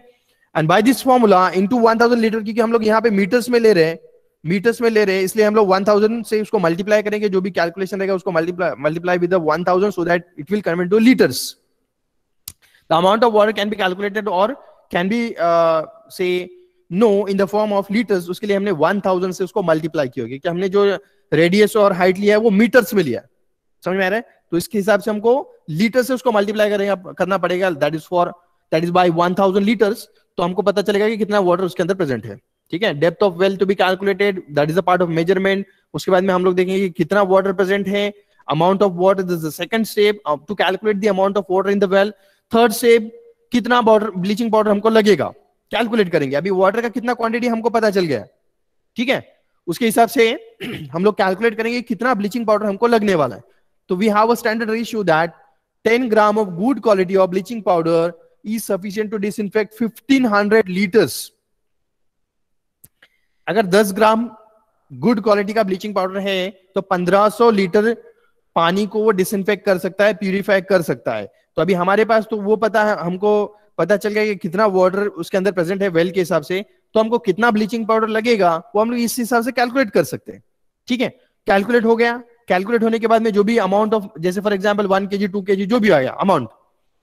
And by this formula into 1000 litre, क्योंकि हम लोग यहाँ पे मीटर्स में ले रहे हैं, इसलिए हम लोग 1000 से उसको मल्टीप्लाई करेंगे, जो भी कैलकुलेशन रहेगा उसको multiply with 1000 so that it will convert two litres. The amount of water can be calculated और कैन बी से no in the form of litres. उसके लिए हमने 1000 से उसको मल्टीप्लाई किया होगी, कि हमने जो रेडियस और हाइट लिया है वो मीटर्स में लिया है। समझ में आ रहा है? तो इसके हिसाब से हमको लीटर से उसको मल्टीप्लाई करना पड़ेगा, दैट इज बाय 1000 लीटर्स। तो हमको पता चलेगा कि कितना वाटर उसके अंदर प्रेजेंट है, ठीक है। Depth of well to be calculated, that is a part of measurement. उसके बाद में हम लोग देखेंगे कि कितना वाटर प्रेजेंट है, amount of water, this is the second step to calculate the amount of water in the well. Third step, कितना ब्लीचिंग पाउडर हमको लगेगा, कैलकुलेट करेंगे। अभी वाटर का कितना क्वांटिटी हमको पता चल गया, ठीक है। उसके हिसाब से हम लोग कैलकुलेट करेंगे कितना ब्लीचिंग पाउडर हमको लगने वाला है। So we have a standard ratio that 10 gram of good quality of bleaching powder is sufficient to disinfect 1500 liters. अगर 10 ग्राम गुड क्वालिटी का ब्लीचिंग पाउडर है तो 1500 लीटर पानी को वो डिसइंफेक्ट कर सकता है, प्यूरिफाई कर सकता है. तो अभी हमारे पास तो वो पता है, हमको पता चल गया कि कितना वाटर उसके अंदर प्रेजेंट है वेल के हिसाब से, तो हमको कितना ब्लीचिंग पाउडर लगेगा वो हम लोग इस हिसाब से कैलकुलेट कर सकते हैं. ठीक है, कैलकुलेट हो गया. कैलकुलेट होने के बाद में जो भी अमाउंट ऑफ, जैसे फॉर एग्जांपल 1 kg 2 kg जो भी आया अमाउंट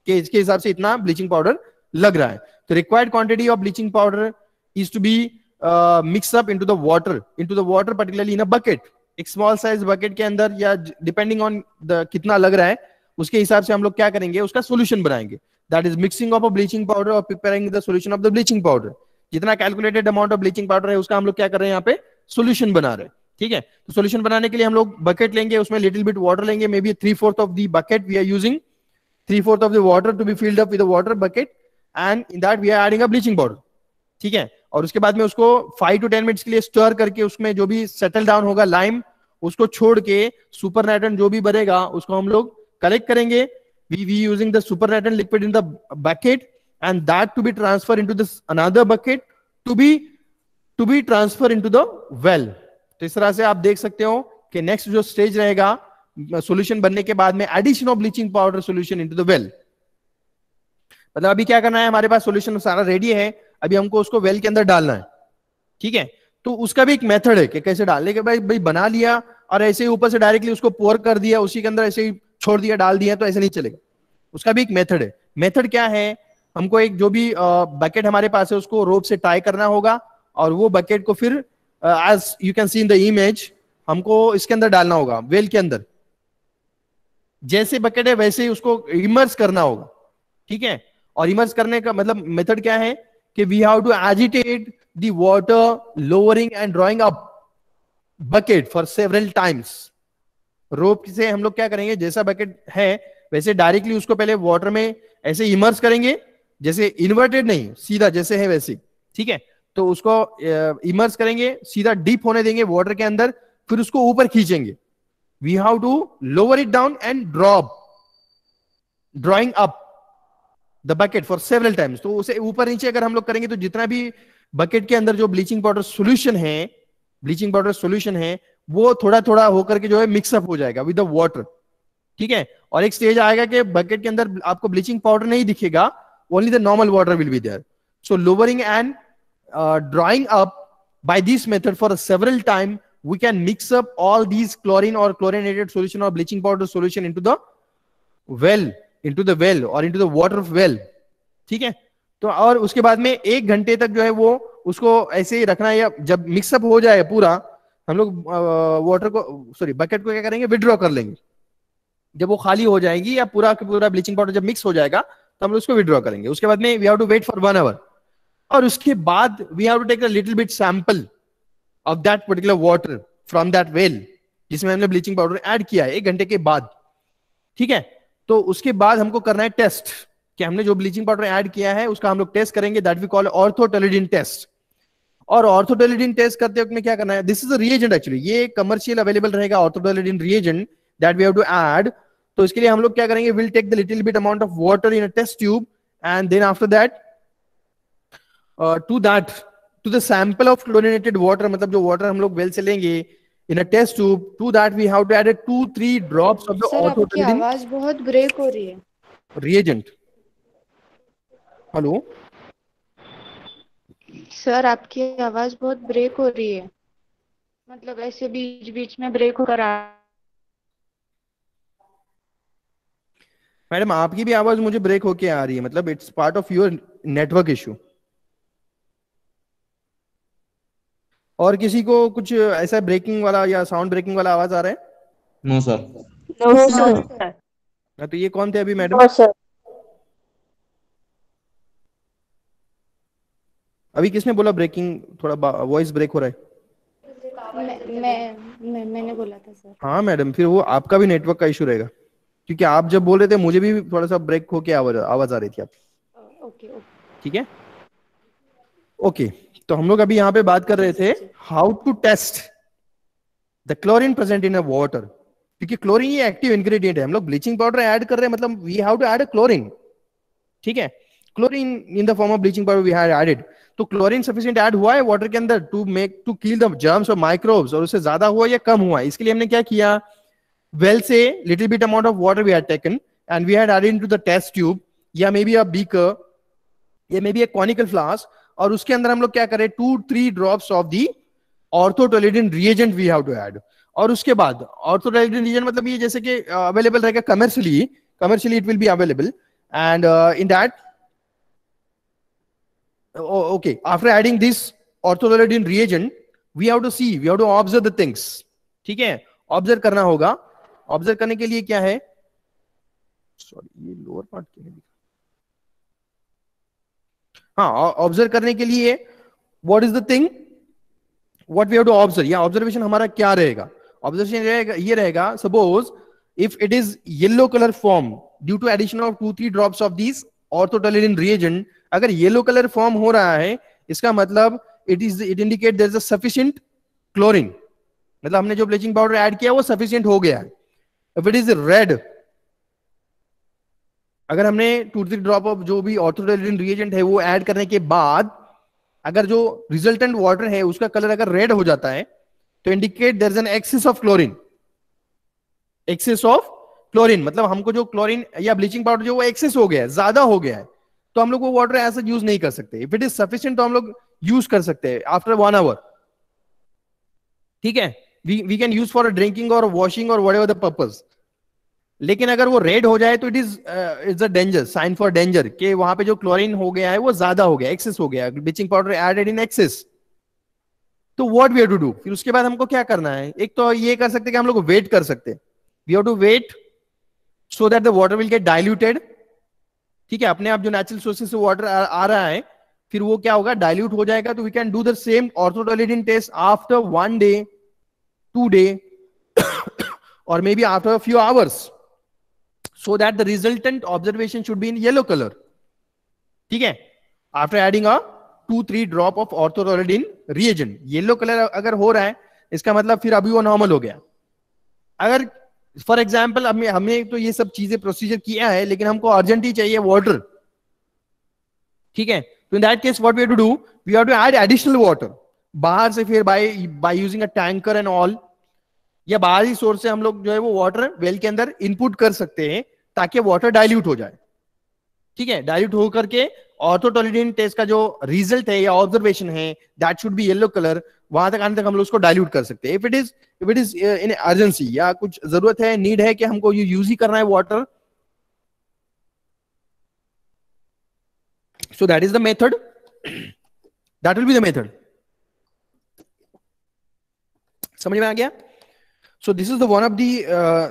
के, इसके हिसाब से इतना ब्लीचिंग पाउडर लग रहा है. तो required quantity of bleaching powder is to be mix up into the water particularly in a bucket. एक स्मॉल साइज बकेट के अंदर, या डिपेंडिंग ऑन द कितना लग रहा है उसके हिसाब से हम लोग क्या करेंगे, उसका सोल्यूशन बनाएंगे. That is mixing of a bleaching powder और preparing the solution of the bleaching powder. जितना calculated amount of bleaching powder है उसका हम लोग क्या कर रहे हैं, यहाँ पे सोल्यूशन बना रहे हैं. ठीक है, तो सोल्यूशन बनाने के लिए हम लोग बकेट लेंगे, उसमें लिटिल बिट वाटर लेंगे, may be 3/4 of the bucket we are using 3/4 of the water to be filled up with the water bucket, and in that we are adding a bleaching powder. ठीक है, और उसके बाद में उसको 5 to 10 minutes के लिए स्टर करके उसमें जो भी सेटल डाउन होगा लाइम, उसको छोड़ के सुपर नाइट्रोजन जो भी बनेगा उसको हम लोग कलेक्ट करेंगे. We using the super nitrogen liquid in the bucket and that to be transfer into this another bucket to be transfer into the well. तो इस तरह से आप देख सकते हो कि नेक्स्ट जो स्टेज रहेगा सॉल्यूशन बनने के बाद में, addition of bleaching powder solution into the well. मतलब अभी क्या करना है, हमारे पास सॉल्यूशन सारा रेडी है, अभी हमको उसको वेल के अंदर डालना है. ठीक है, तो उसका भी एक मेथड है कि कैसे डालने के. भाई बना लिया और ऐसे ही ऊपर से डायरेक्टली उसको पोर कर दिया, उसी के अंदर ऐसे ही छोड़ दिया, डाल दिया, तो ऐसे नहीं चलेगा. उसका भी एक मेथड है. मेथड क्या है, हमको एक जो भी बकेट हमारे पास है उसको रोप से टाई करना होगा, और वो बकेट को फिर as you can see in the image हमको इसके अंदर डालना होगा, वेल के अंदर. जैसे बकेट है वैसे ही उसको इमर्स करना होगा. ठीक है, और इमर्स करने का मतलब मेथड क्या है कि we have to agitate the water lowering and drawing up bucket for several times. Rope से हम लोग क्या करेंगे, जैसा बकेट है वैसे डायरेक्टली उसको पहले वाटर में ऐसे इमर्स करेंगे, जैसे इन्वर्टेड नहीं, सीधा जैसे है वैसे. ठीक है, तो उसको इमर्स करेंगे, सीधा डीप होने देंगे वाटर के अंदर, फिर उसको ऊपर खींचेंगे. We have to lower it down and drawing up the bucket for several times. तो उसे ऊपर नीचे अगर हम लोग करेंगे तो जितना भी बकेट के अंदर जो ब्लीचिंग पाउडर सोल्यूशन है वो थोड़ा थोड़ा होकर के जो है मिक्सअप हो जाएगा विद द वाटर. ठीक है, और एक स्टेज आएगा कि बकेट के अंदर आपको ब्लीचिंग पाउडर नहीं दिखेगा, only the normal water will be there. So lowering and drawing up by this method for several time we can mix up all these chlorine or chlorinated solution or bleaching powder solution into the well or into the water well. ठीक है, तो और उसके बाद में 1 घंटे तक जो है वो उसको ऐसे ही रखना है, या जब मिक्सअप हो जाए पूरा हम लोग वाटर को बकेट को क्या करेंगे, विड्रॉ कर लेंगे. जब वो खाली हो जाएगी या पूरा पूरा ब्लीचिंग पाउडर जब मिक्स हो जाएगा तो हम लोग उसको विड्रॉ करेंगे. उसके बाद में we have to wait for 1 hour, और उसके बाद we have to take a little bit sample of that particular water from that well जिसमें हमने ब्लीचिंग पाउडर ऐड किया है 1 घंटे के बाद. ठीक है, तो उसके बाद हमको करना है टेस्ट कि हमने जो ब्लीचिंग पाउडर ऐड किया है उसका हम लोग टेस्ट करेंगे. That we call orthotolidine test. और ऑर्थोटोलिडीन टेस्ट करते वक्त में क्या करना है, this is a reagent actually, ये कमर्शियल अवेलेबल रहेगा orthotolidine reagent that we have to add. तो इसके लिए हम लोग क्या करेंगे, will take the little bit amount of water in a test tube, and then after that to the sample of chlorinated water, मतलब जो वाटर हम लोग वेल से लेंगे in a test tube, to that we have to add 2-3 drops of the sir आपकी orthotolidine आवाज बहुत break हो रही है. reagent. हेलो सर आपकी आवाज बहुत ब्रेक हो रही है, मतलब ऐसे बीच बीच में ब्रेक होकर आ. मैडम आपकी भी आवाज मुझे ब्रेक होके आ रही है, मतलब it's part of your network issue. और किसी को कुछ ऐसा ब्रेकिंग वाला या साउंड ब्रेकिंग वाला आवाज आ रहा है? No sir. No sir. तो ये कौन थे अभी मैडम? अभी किसने बोला ब्रेकिंग, थोड़ा वॉइस ब्रेक हो रहा है? मैंने बोला था सर. हाँ मैडम, फिर वो आपका भी नेटवर्क का इशू रहेगा, क्योंकि आप जब बोल रहे थे मुझे भी थोड़ा सा ब्रेक होके आवाज आ रही थी आपकी. ओके. ठीक है, ओके. तो हम लोग अभी यहाँ पे बात कर रहे थे how to test the chlorine present in a water. क्योंकि क्लोरीन ये एक्टिव इंग्रेडिएंट है, हम लोग ब्लीचिंग पाउडर ऐड कर रहे हैं, मतलब we have to add chlorine, ठीक है, chlorine in the form of bleaching powder we have added. तो क्लोरीन सफिशिएंट ऐड हुआ है वाटर के अंदर टू किल द जर्म्स और माइक्रोब्स, और उससे ज्यादा हुआ या कम हुआ, इसके लिए हमने क्या किया, वेल से little bit amount of water we had taken and we had added into the test tube, या मे बी अ बीकर, या may be a conical flask, और उसके अंदर हम लोग क्या करें, 2-3 drops of the orthotolidine reagent we have to add. और उसके बाद ऑर्थोटोलेडन रिएजेंट मतलब ये जैसे कि अवेलेबल रहेगा commercially it will be available, and in that okay, after adding this orthotoledin reagent we have to see, we have to observe the things, ठीक है, ऑब्जर्व करना होगा। ऑब्जर्व करने के लिए क्या है, सॉरी ये लोअर पार्ट क्यों नहीं दिखा, हाँ, ऑब्जर्व करने के लिए what is the thing, what we have to observe, या ऑब्जर्वेशन हमारा क्या रहेगा, ऑब्जर्वेशन रहेगा ये रहेगा, suppose if it is yellow colour form due to addition of 2-3 drops of this orthotolidine reagent, अगर येलो कलर फॉर्म हो रहा है इसका मतलब it indicate there is a sufficient chlorine, मतलब हमने जो ब्लीचिंग पाउडर ऐड किया वो सफिशिएंट हो गया है। इफ इट इज रेड, अगर हमने 2-3 ड्रॉप ऑफ जो भी ऑर्थोटोलेडन रिएजेंट है वो ऐड करने के बाद अगर जो रिजल्टेंट वाटर है उसका कलर अगर रेड हो जाता है तो indicate there is an excess of chlorine, excess of chlorine मतलब हमको जो क्लोरीन या ब्लीचिंग पाउडर जो वो एक्सेस हो गया है, ज्यादा हो गया है, तो हम लोग वो वाटर ऐसा यूज नहीं कर सकते। इफ इट इज सफिशिएंट तो हम लोग यूज कर सकते हैं आफ्टर 1 आवर, ठीक है, we can use for drinking और वॉशिंग और व्हाटएवर द पर्पस। लेकिन अगर वो रेड हो जाए तो it's a danger sign for danger, कि वहां पे जो क्लोरीन हो गया है वो ज्यादा हो गया, एक्सेस हो गया, bleaching powder added in excess. तो what we have to do, फिर उसके बाद हमको क्या करना है, एक तो ये कर सकते हैं कि हम लोग वेट कर सकते हैं, we have to wait so that the water will get diluted, ठीक है, अपने आप जो नेचुरल सोर्सेज से वाटर आ रहा है फिर वो क्या होगा, डाइल्यूट हो जाएगा। तो we can do the same orthotolidine test after 1 day 2 day और may be after a few hours, so that the resultant observation should be in yellow color, ठीक है, after adding a 2-3 drop of orthorolidine reagent, yellow color अगर हो रहा है इसका मतलब फिर अभी वो नॉर्मल हो गया। अगर फॉर एग्जाम्पल हमने तो ये सब चीजें प्रोसीजर किया है लेकिन हमको अर्जेंट ही चाहिए वाटर, ठीक है, तो in that case what we have to do, we have to add additional water बाहर से, फिर by using a tanker and all, या बाहरी सोर्स से हम लोग जो है वो वाटर वेल के अंदर इनपुट कर सकते हैं ताकि वाटर डाइल्यूट हो जाए, ठीक है, डाइल्यूट हो करके ऑर्थोटोलेडन टेस्ट का जो रिजल्ट है या ऑब्जर्वेशन है that should be yellow colour, वहां तक आने तक हम लोग उसको डाइल्यूट कर सकते हैं। If it is in urgency या कुछ जरूरत है, नीड है कि हमको ये यूज ही करना है water, so that is the method, that will be the method. समझ में आ गया? So this is the one of the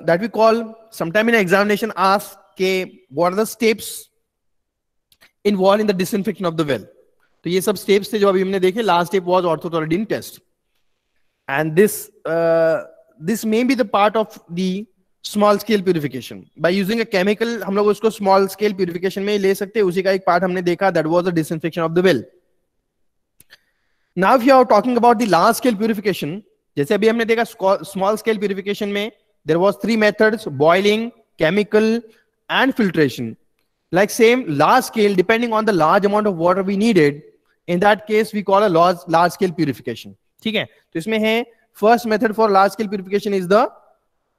that we call sometime in examination ask के what are the steps involved in the disinfection of the well. तो ये सब steps थे जो अभी हमने देखे। Last step was orthotolidine test, and this may be the part of the small scale purification by using a chemical। हम लोग उसको small scale purification में ले सकते हैं, उसी का एक part हमने देखा, that was the disinfection of the well. Now if you are talking about the large scale purification, जैसे अभी हमने देखा स्मॉल स्केल प्यूरिफिकेशन में there was 3 methods, boiling, chemical and filtration. Like same large scale, depending on the large amount of water we needed, in that case we call a large scale purification, ठीक है। तो इसमें है first method for large scale purification is the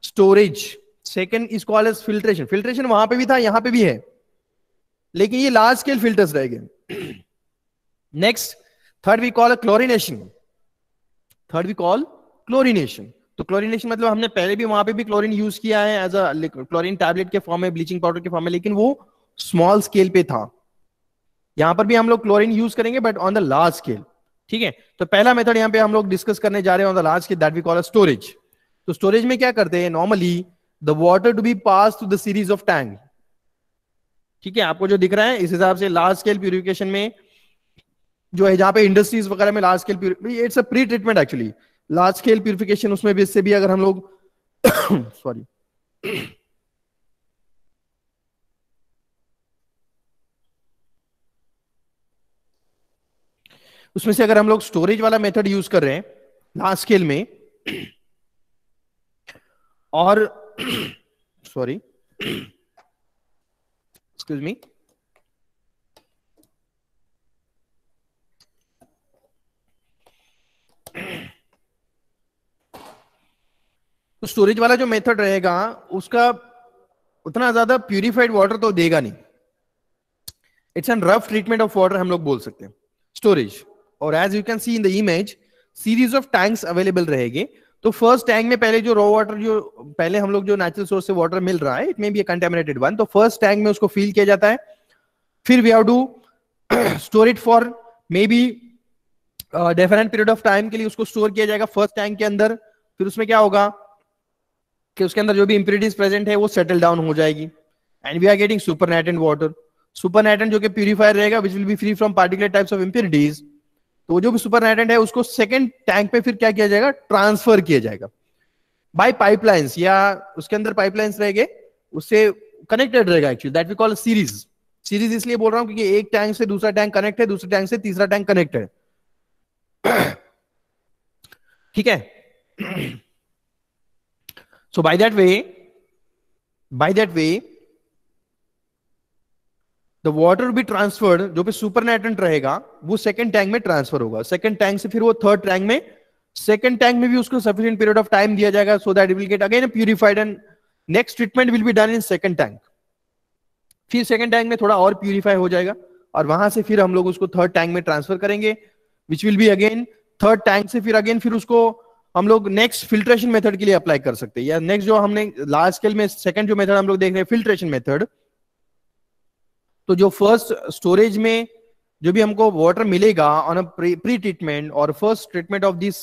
storage, second is called as filtration. Filtration वहां पे भी था, यहां पे भी है, लेकिन ये लार्ज स्केल फिल्टर्स रहेंगे। Next third we call a chlorination, third we call chlorination. तो क्लोरिनेशन मतलब हमने पहले भी वहां पे भी क्लोरीन यूज किया है एज अ क्लोरीन टैबलेट के फॉर्म में, ब्लीचिंग पाउडर के फॉर्म में, लेकिन वो स्मॉल स्केल पे था। यहां पर भी हम लोग क्लोरीन यूज करेंगे but on the large scale, ठीक है। तो पहला मेथड यहां पे हम लोग डिस्कस करने जा रहे हैं on the large scale, that we call a storage. तो स्टोरेज में क्या करते हैं, normally the water to be pass through the series of tank, ठीक है, आपको जो दिख रहा है इस हिसाब से लार्ज स्केल प्यूरिफिकेशन में जो है, जहां पे इंडस्ट्रीज वगैरह में large scale it's a pre treatment actually, large scale purification, उसमें भी इससे भी अगर हम लोग सॉरी उसमें से अगर हम लोग स्टोरेज वाला मेथड यूज कर रहे हैं लार्ज स्केल में, और सॉरी, एक्सक्यूज मी। तो स्टोरेज वाला जो मेथड रहेगा उसका उतना ज्यादा प्यूरिफाइड वाटर तो देगा नहीं। It's an rough treatment of water हम लोग बोल सकते हैं स्टोरेज। और as you can see in the image series of tanks available रहेंगे। तो फर्स्ट टैंक में पहले जो रॉ वाटर जो पहले हम लोग जो नेचुरल सोर्स से वाटर मिल रहा है, it may be contaminated one, तो फर्स्ट टैंक में उसको फिल किया जाता है। फिर we have to store it for may be definite period of time के लिए उसको स्टोर किया जाएगा फर्स्ट टैंक के अंदर। फिर उसमें क्या होगा कि उसके अंदर जो भी इंप्योरिटीज प्रेजेंट है वो सेटल डाउन हो जाएगी and we are getting supernatant water. Supernatant जो कि प्यूरिफायर रहेगा which will be free from particular types of impurities. तो जो भी सुपरनेटेंट है उसको सेकंड टैंक पे फिर क्या किया जाएगा, ट्रांसफर किया जाएगा बाय पाइपलाइंस, या उसके अंदर पाइपलाइंस रहेंगे उससे कनेक्टेड रहेगा actually, that we call series. Series इसलिए बोल रहा हूं क्योंकि एक टैंक से दूसरा टैंक कनेक्ट है, दूसरे टैंक से तीसरा टैंक कनेक्ट है। ठीक है। So by that way the water be transferred, जो भी सुपरनेटेंट रहेगा वो सेकंड टैंक में ट्रांसफर होगा, सेकंड टैंक से फिर वो थर्ड टैंक में, सेकंड टैंक में भी उसको सफिशिएंट पीरियड ऑफ टाइम दिया जाएगा so that it will get again purified and next treatment will be done in second tank. फिर सेकंड टैंक में थोड़ा और प्यूरिफाई हो जाएगा और वहां से फिर हम लोग उसको थर्ड टैंक में ट्रांसफर करेंगे विच will be again third tank से फिर उसको हम लोग नेक्स्ट फिल्ट्रेशन मेथड के लिए अप्लाई कर सकते हैं। या नेक्स्ट जो हमने लार्ज स्केल में सेकंड जो मेथड हम लोग देख रहे हैं फिल्ट्रेशन मेथड। तो जो फर्स्ट स्टोरेज में जो भी हमको वाटर मिलेगा ऑन अ प्री ट्रीटमेंट और first treatment of this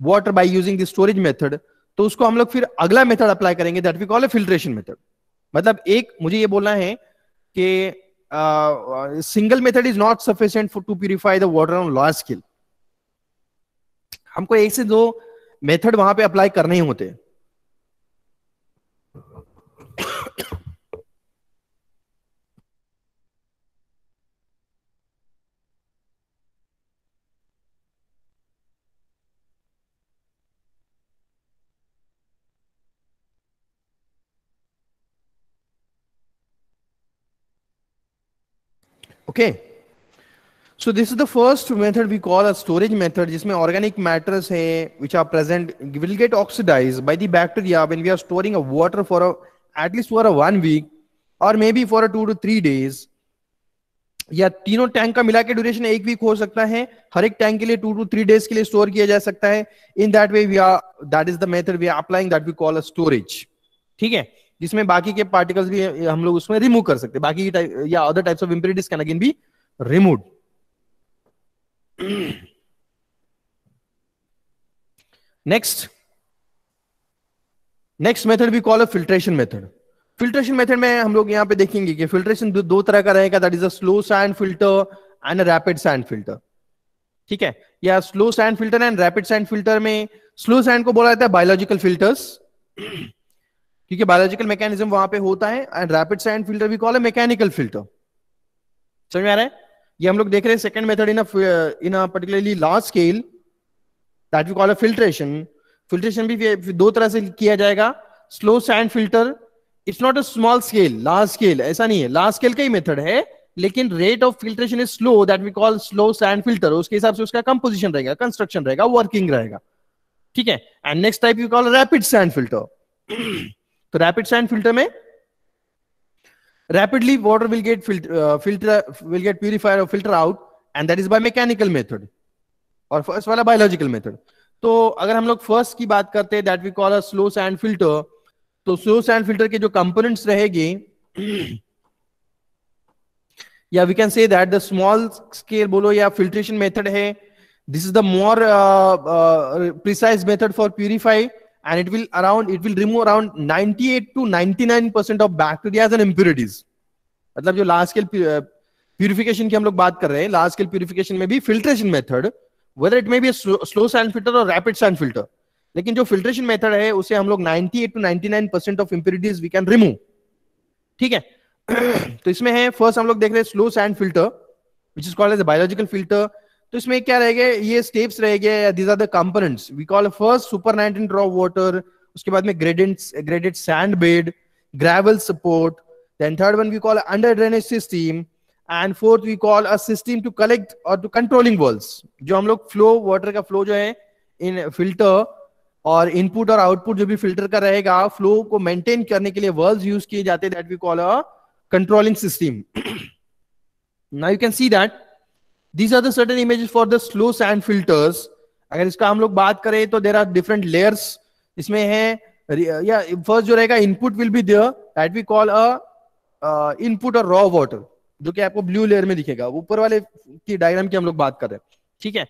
water by using this storage method, तो उसको हम लोग फिर अगला मेथड अप्लाई करेंगे that we call a filtration method. मतलब एक मुझे ये बोलना है कि single method is not sufficient for to purify the water on large scale. हमको एक से दो मेथड वहां पे अप्लाई करने ही होते हैं। Okay, so this is the first method we call a storage method, जिसमें organic matters है which are present will get oxidized by the bacteria when we are storing a water for at least for a 1 week or maybe for a 2 to 3 days, या तीनों tank का मिला के duration 1 week हो सकता है, हर एक टैंक के लिए 2 to 3 days के लिए स्टोर किया जा सकता है। In that way we are, that is the method we are applying, that we call a storage. ठीक है, जिसमें बाकी के पार्टिकल्स भी हम लोग उसमें रिमूव कर सकते हैं, बाकी या other types of impurities can again be removed. Next method we call a filtration method. Filtration method में हम लोग यहाँ पे देखेंगे कि फिल्ट्रेशन दो तरह का रहेगा, that is a slow sand filter and a rapid sand filter. ठीक है, या slow sand filter and rapid sand filter में स्लो सैंड को बोला जाता है बायोलॉजिकल फिल्टर्स, क्योंकि बायोलॉजिकल मैकेनिज्म वहां पे होता है, and rapid sand filter we call a mechanical filter. समझ में आ रहा है? ये हम लोग देख रहे हैं second method in a particularly large scale, that we call a filtration. Filtration भी दो तरह से किया जाएगा, slow sand filter, it's not a small scale, large scale ऐसा नहीं है, लार्ज स्केल का ही मेथड है लेकिन rate of filtration is slow, that we call slow sand filter. उसके हिसाब से उसका कंपोजिशन रहेगा, कंस्ट्रक्शन रहेगा, वर्किंग रहेगा। ठीक है, and next type we call rapid sand filter. तो रैपिड सैंड फिल्टर में rapidly water will get will get purified or filter out, and that is by mechanical method, और फर्स्ट वाला biological method. तो अगर हम लोग फर्स्ट की बात करते हैं that we call a slow sand filter, तो स्लो सैंड फिल्टर के जो कंपोनेंट्स रहेंगे, या we can say that the small scale बोलो या फिल्ट्रेशन मेथड है, this is the more precise method for purify, and it will remove around 98 to 99% of bacteria and impurities। मतलब जो large scale purification की हम लोग बात कर रहे हैं, लार्ज स्केल प्यूरिफिकेशन में भी filtration method, whether it may be a slow sand filter or rapid sand filter, लेकिन जो फिल्ट्रेशन मेथड है उसे हम लोग 98 to 99% of impurities we can remove। ठीक है, तो इसमें है फर्स्ट हम लोग देख रहे हैं slow sand filter which is called as a biological filter. तो इसमें क्या रहेगा, ये स्टेप्स रहेंगे, these are the components we call first supernatant raw water, उसके बाद में graded sand bed, gravel support, then third one we call under drainage system, and fourth we call a system to collect और to controlling valves, जो हम लोग flow, water का flow जो है इन फिल्टर और इनपुट और आउटपुट जो भी फिल्टर का रहेगा, फ्लो को मेंटेन करने के लिए वर्ल्स यूज किए जाते हैं, that we call a controlling system. Now you can see that these are the certain images for the slow sand filters. अगर इसका हम लोग बात करें तो there are different layers इसमें है. या फर्स्ट जो रहेगा input will be there, that we call a input और रॉ वाटर, जो कि आपको ब्लू लेयर में दिखेगा. ऊपर वाले की डायग्राम की हम लोग बात कर रहे हैं, ठीक है.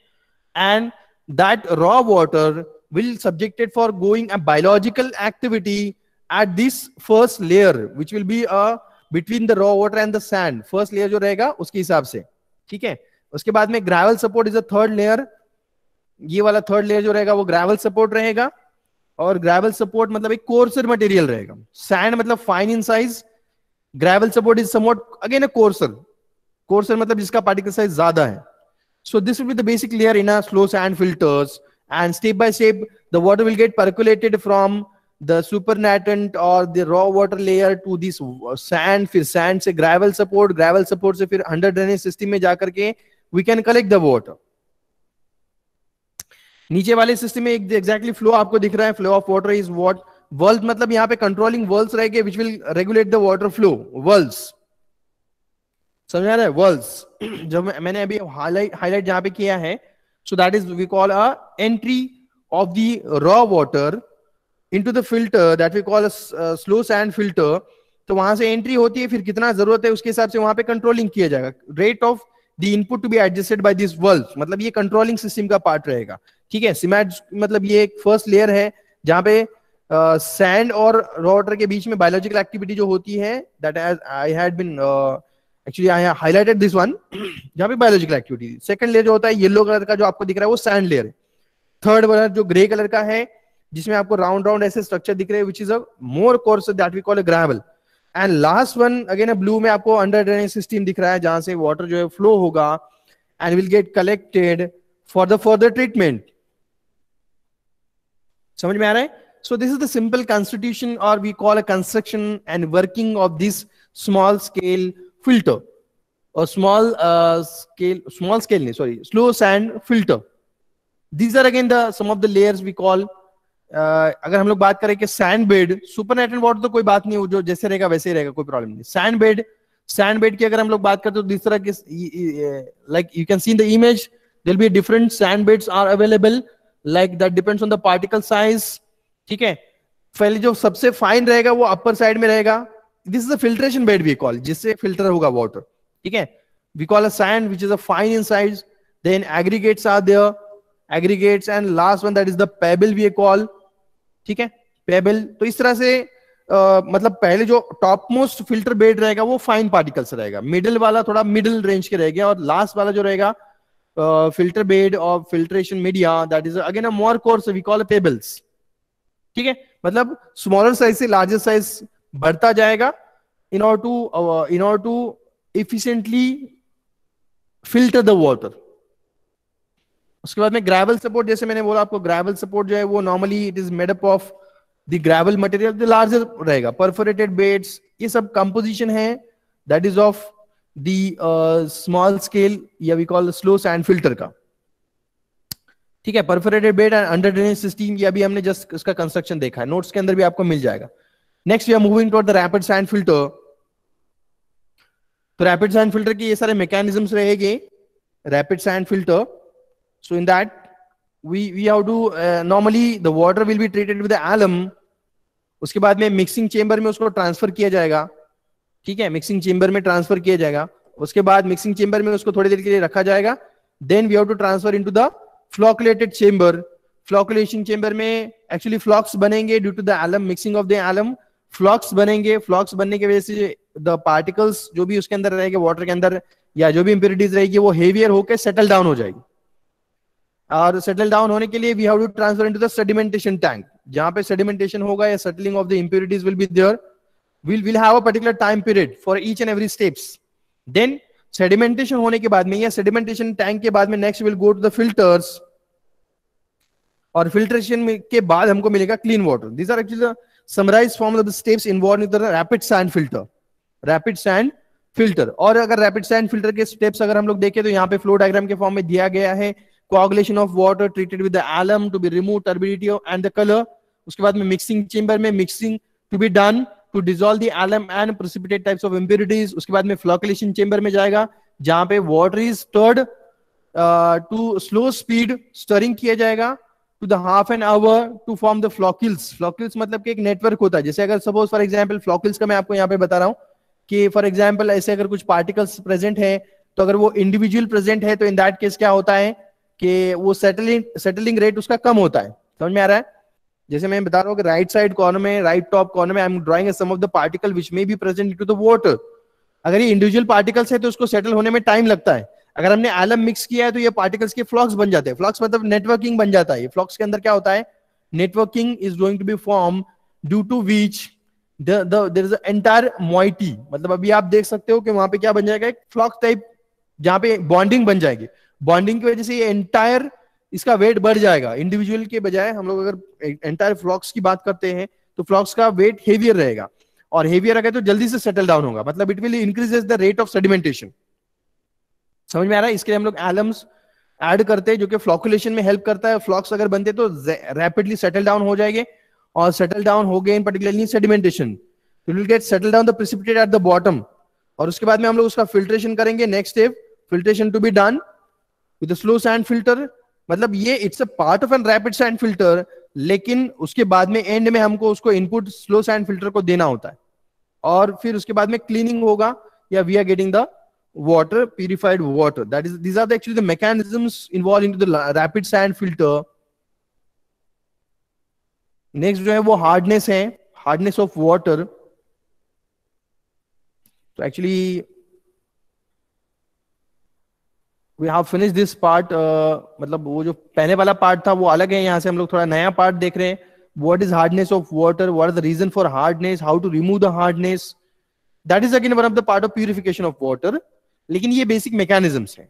And that raw water will subjected for going a biological activity at this first layer which will be between the raw water and the sand. first layer जो रहेगा उसके हिसाब से, ठीक है. उसके बाद में gravel support is a third layer. ये वाला थर्ड लेयर जो रहेगा वो ग्रेवल सपोर्ट रहेगा. और ग्रेवल सपोर्ट मतलब एक कोर्सर मटेरियल रहेगा. सैंड मतलब fine in size, gravel support is somewhat again a courser. Courser मतलब जिसका पार्टिकल साइज ज्यादा है. So this will be the basic layer in a slow sand filters, and step by step the water will get percolated from the supernatant or the raw water layer to this sand. फिर sand से gravel support से फिर under drainage system में जाकर के we can collect the water. नीचे वाले system में exactly flow आपको दिख रहा है. flow of water is what valves, मतलब यहाँ पे controlling valves रहेंगे which will regulate the water flow. valves समझ आ रहा है. वर्ल्स जो मैंने अभी हाईलाइट जहां पे किया है, so that is we call a entry of the raw water into the filter, that we call a slow sand filter. तो वहां से एंट्री होती है, फिर कितना जरूरत है उसके हिसाब से वहां पे कंट्रोलिंग किया जाएगा. Rate of the input to be adjusted by this valves, मतलब ये कंट्रोलिंग सिस्टम का पार्ट रहेगा, ठीक है. सिमैट मतलब ये एक फर्स्ट लेयर है जहां पे सैंड और रॉ वाटर के बीच में बायोलॉजिकल एक्टिविटी जो होती है, that I had been actually I highlighted this one, जहां पे बायोलॉजिकल एक्टिविटी. सेकंड लेयर जो होता है येलो कलर का जो आपको दिख रहा है वो सैंड लेयर है. थर्ड वाला जो ग्रे कलर का है जिसमें आपको राउंड राउंड ऐसे स्ट्रक्चर दिख रहे हैं, which is a more coarse, that we call a gravel. And last one again a blue में आपको अंडर ड्रेनेज सिस्टम दिख रहा है, जहां से वाटर जो है फ्लो होगा and will gate collected for the further treatment. समझ में आ रहा है. So this is the simple constitution, or we call a construction and working of this small scale filter, or slow sand filter. These are again the some of the layers we call. अगर हम लोग बात करें कि sand bed, सुपरनेटेड water तो कोई बात नहीं, जो जैसे रहेगा वैसे ही रहेगा, कोई प्रॉब्लम नहीं. सैंड बेड की अगर हम लोग बात करें तो जिस तरह के, like you can see in the image, there will be different sand beds are available, like that depends on the particle size, ठीक है. पहले जो सबसे फाइन रहेगा वो अपर साइड में रहेगा. This is a filtration bed we call, जिससे फिल्टर होगा वाटर, ठीक है. We call a sand which is a fine in size. Then aggregates are there, aggregates, and last one that is the pebble we call, ठीक है. Payable. तो इस तरह से मतलब पहले जो टॉप मोस्ट फिल्टर बेड रहेगा वो फाइन पार्टिकल्स रहेगा, मिडिल वाला थोड़ा मिडिल रेंज के रहेगा, और लास्ट वाला जो रहेगा फिल्टर बेड और filtration media, that is again a more coarse, we call pebbles, ठीक है. मतलब स्मॉलर साइज से लार्जर साइज बढ़ता जाएगा in order to efficiently filter the water. उसके बाद में ग्रेवल सपोर्ट, जैसे मैंने बोला आपको, ग्रेवल सपोर्ट जो है वो normally it is made up of the gravel material, the larger रहेगा. परफोरेटेड बेड्स, ये सब कंपोजिशन है, that is of the small scale, या we call slow sand filter का, ठीक है. Perforated bed and under drainage system, ये अभी हमने जस्ट इसका कंस्ट्रक्शन देखा है, नोट्स के अंदर भी आपको मिल जाएगा. Next we are moving toward the rapid sand filter. तो रैपिड सैंड फिल्टर के ये सारे मैकेनिज्म्स रहेंगे. Rapid sand filter, so in that we have to normally the water will be treated with alum. उसके बाद में मिक्सिंग चेंबर में उसको ट्रांसफर किया जाएगा, ठीक है. मिक्सिंग चेंबर में ट्रांसफर किया जाएगा. उसके बाद मिक्सिंग चेंबर में उसको थोड़ी देर के लिए रखा जाएगा. Then we have to transfer into the flocculated chamber. Flocculation chamber में एक्चुअली फ्लॉक्स बनेंगे due to the alum, mixing of the alum. Flocs बनेंगे, फ्लॉक्स बनने की वजह से द पार्टिकल्स जो भी उसके अंदर रहेंगे वाटर के अंदर, या जो भी इंप्योरिटीज रहेगी, वो हेवियर होकर सेटल डाउन हो जाएगी. और सेटल डाउन होने के लिए we have to transfer into the sedimentation tank. जहां पे सेडिमेंटेशन होगा या settling of the impurities will be there, will have a particular time period for each and every steps. Then sedimentation होने के बाद में, या सेडिमेंटेशन टैंक के बाद में, next will go to the filters. और फिल्ट्रेशन के बाद हमको मिलेगा clean water. These are actually the summarized form of the steps involve in the rapid sand filter. Rapid sand filter. और अगर रैपिड सैंड फिल्टर के स्टेप्स अगर हम लोग देखें तो यहाँ पे फ्लो डायग्राम के फॉर्म में दिया गया है. Coagulation of water treated with the alum to be remove turbidity and the colour. उसके बाद में मिक्सिंग चेंबर में mixing to be done to dissolve the alum and precipitate types of impurities. उसके बाद में फ्लोकुलेशन चेंबर में जाएगा जहां पे water is stirred to slow speed stirring किया जाएगा to the half an hour to form the floccules. Floccules मतलब कि एक नेटवर्क होता है. जैसे अगर सपोज फॉर एग्जांपल फ्लॉकिल्स का मैं आपको यहाँ पे बता रहा हूँ कि फॉर एग्जांपल ऐसे अगर कुछ पार्टिकल्स प्रेजेंट है तो अगर वो इंडिविजुअल प्रेजेंट है तो इन दैट केस क्या होता है कि वो सेटलिंग रेट उसका कम होता है. समझ में आ रहा है? जैसे मैं बता रहा हूँ कि राइट साइड कॉर्नर में, राइट टॉप कॉर्नर में I am drawing some of the particle which may be present into the water. अगर ये इंडिविजुअल पार्टिकल्स है तो उसको सेटल होने में टाइम लगता है. अगर हमने एलम मिक्स किया है तो ये पार्टिकल्स के फ्लॉक्स बन जाते हैं. फ्लॉक्स मतलब नेटवर्किंग बन जाता है. फ्लॉक्स के अंदर क्या होता है, networking is going to be form due to which there is entire moiety. मतलब अभी आप देख सकते हो कि वहां पे क्या बन जाएगा, एक फ्लॉक्स टाइप जहां पे बॉन्डिंग बन जाएगी. बॉन्डिंग की वजह से ये एंटायर इसका वेट बढ़ जाएगा. इंडिविजुअल के बजाय हम लोग अगर एंटायर फ्लॉक्स की बात करते हैं तो फ्लॉक्स का वेट हेवियर रहेगा. और हेवियर अगर तो जल्दी से सेटल डाउन होगा. मतलब it will increases the rate of sedimentation. समझ में आ रहा है? इसके लिए हम लोग एलम्स ऐड करते हैं जो कि फ्लॉकुलेशन में हेल्प करता है. फ्लॉक्स अगर बनते तो रैपिडली सेटल डाउन हो जाएंगे और सेटल डाउन हो गए in particularly sedimentation. It will get settle down the precipitate at the bottom. और उसके बाद में हम लोग उसका फिल्ट्रेशन करेंगे. Next step filtration to be done with slow sand filter. मतलब ये it's a part of an rapid sand filter, लेकिन उसके बाद में एंड में हमको उसको इनपुट स्लो सैंड फिल्टर को देना होता है. और फिर उसके बाद में क्लीनिंग होगा या we are getting the water, purified water. That is, these are actually the mechanisms involved into the rapid sand filter. Next जो है वो hardness है, hardness of water. So actually we have finished this part. मतलब वो जो पहले वाला part था वो अलग है. यहाँ से हम लोग थोड़ा नया पार्ट देख रहे हैं. What is hardness of water? What is the reason for hardness? How to remove the hardness? That is again one of the part of purification of water. लेकिन ये बेसिक मैकेनिज्म्स हैं.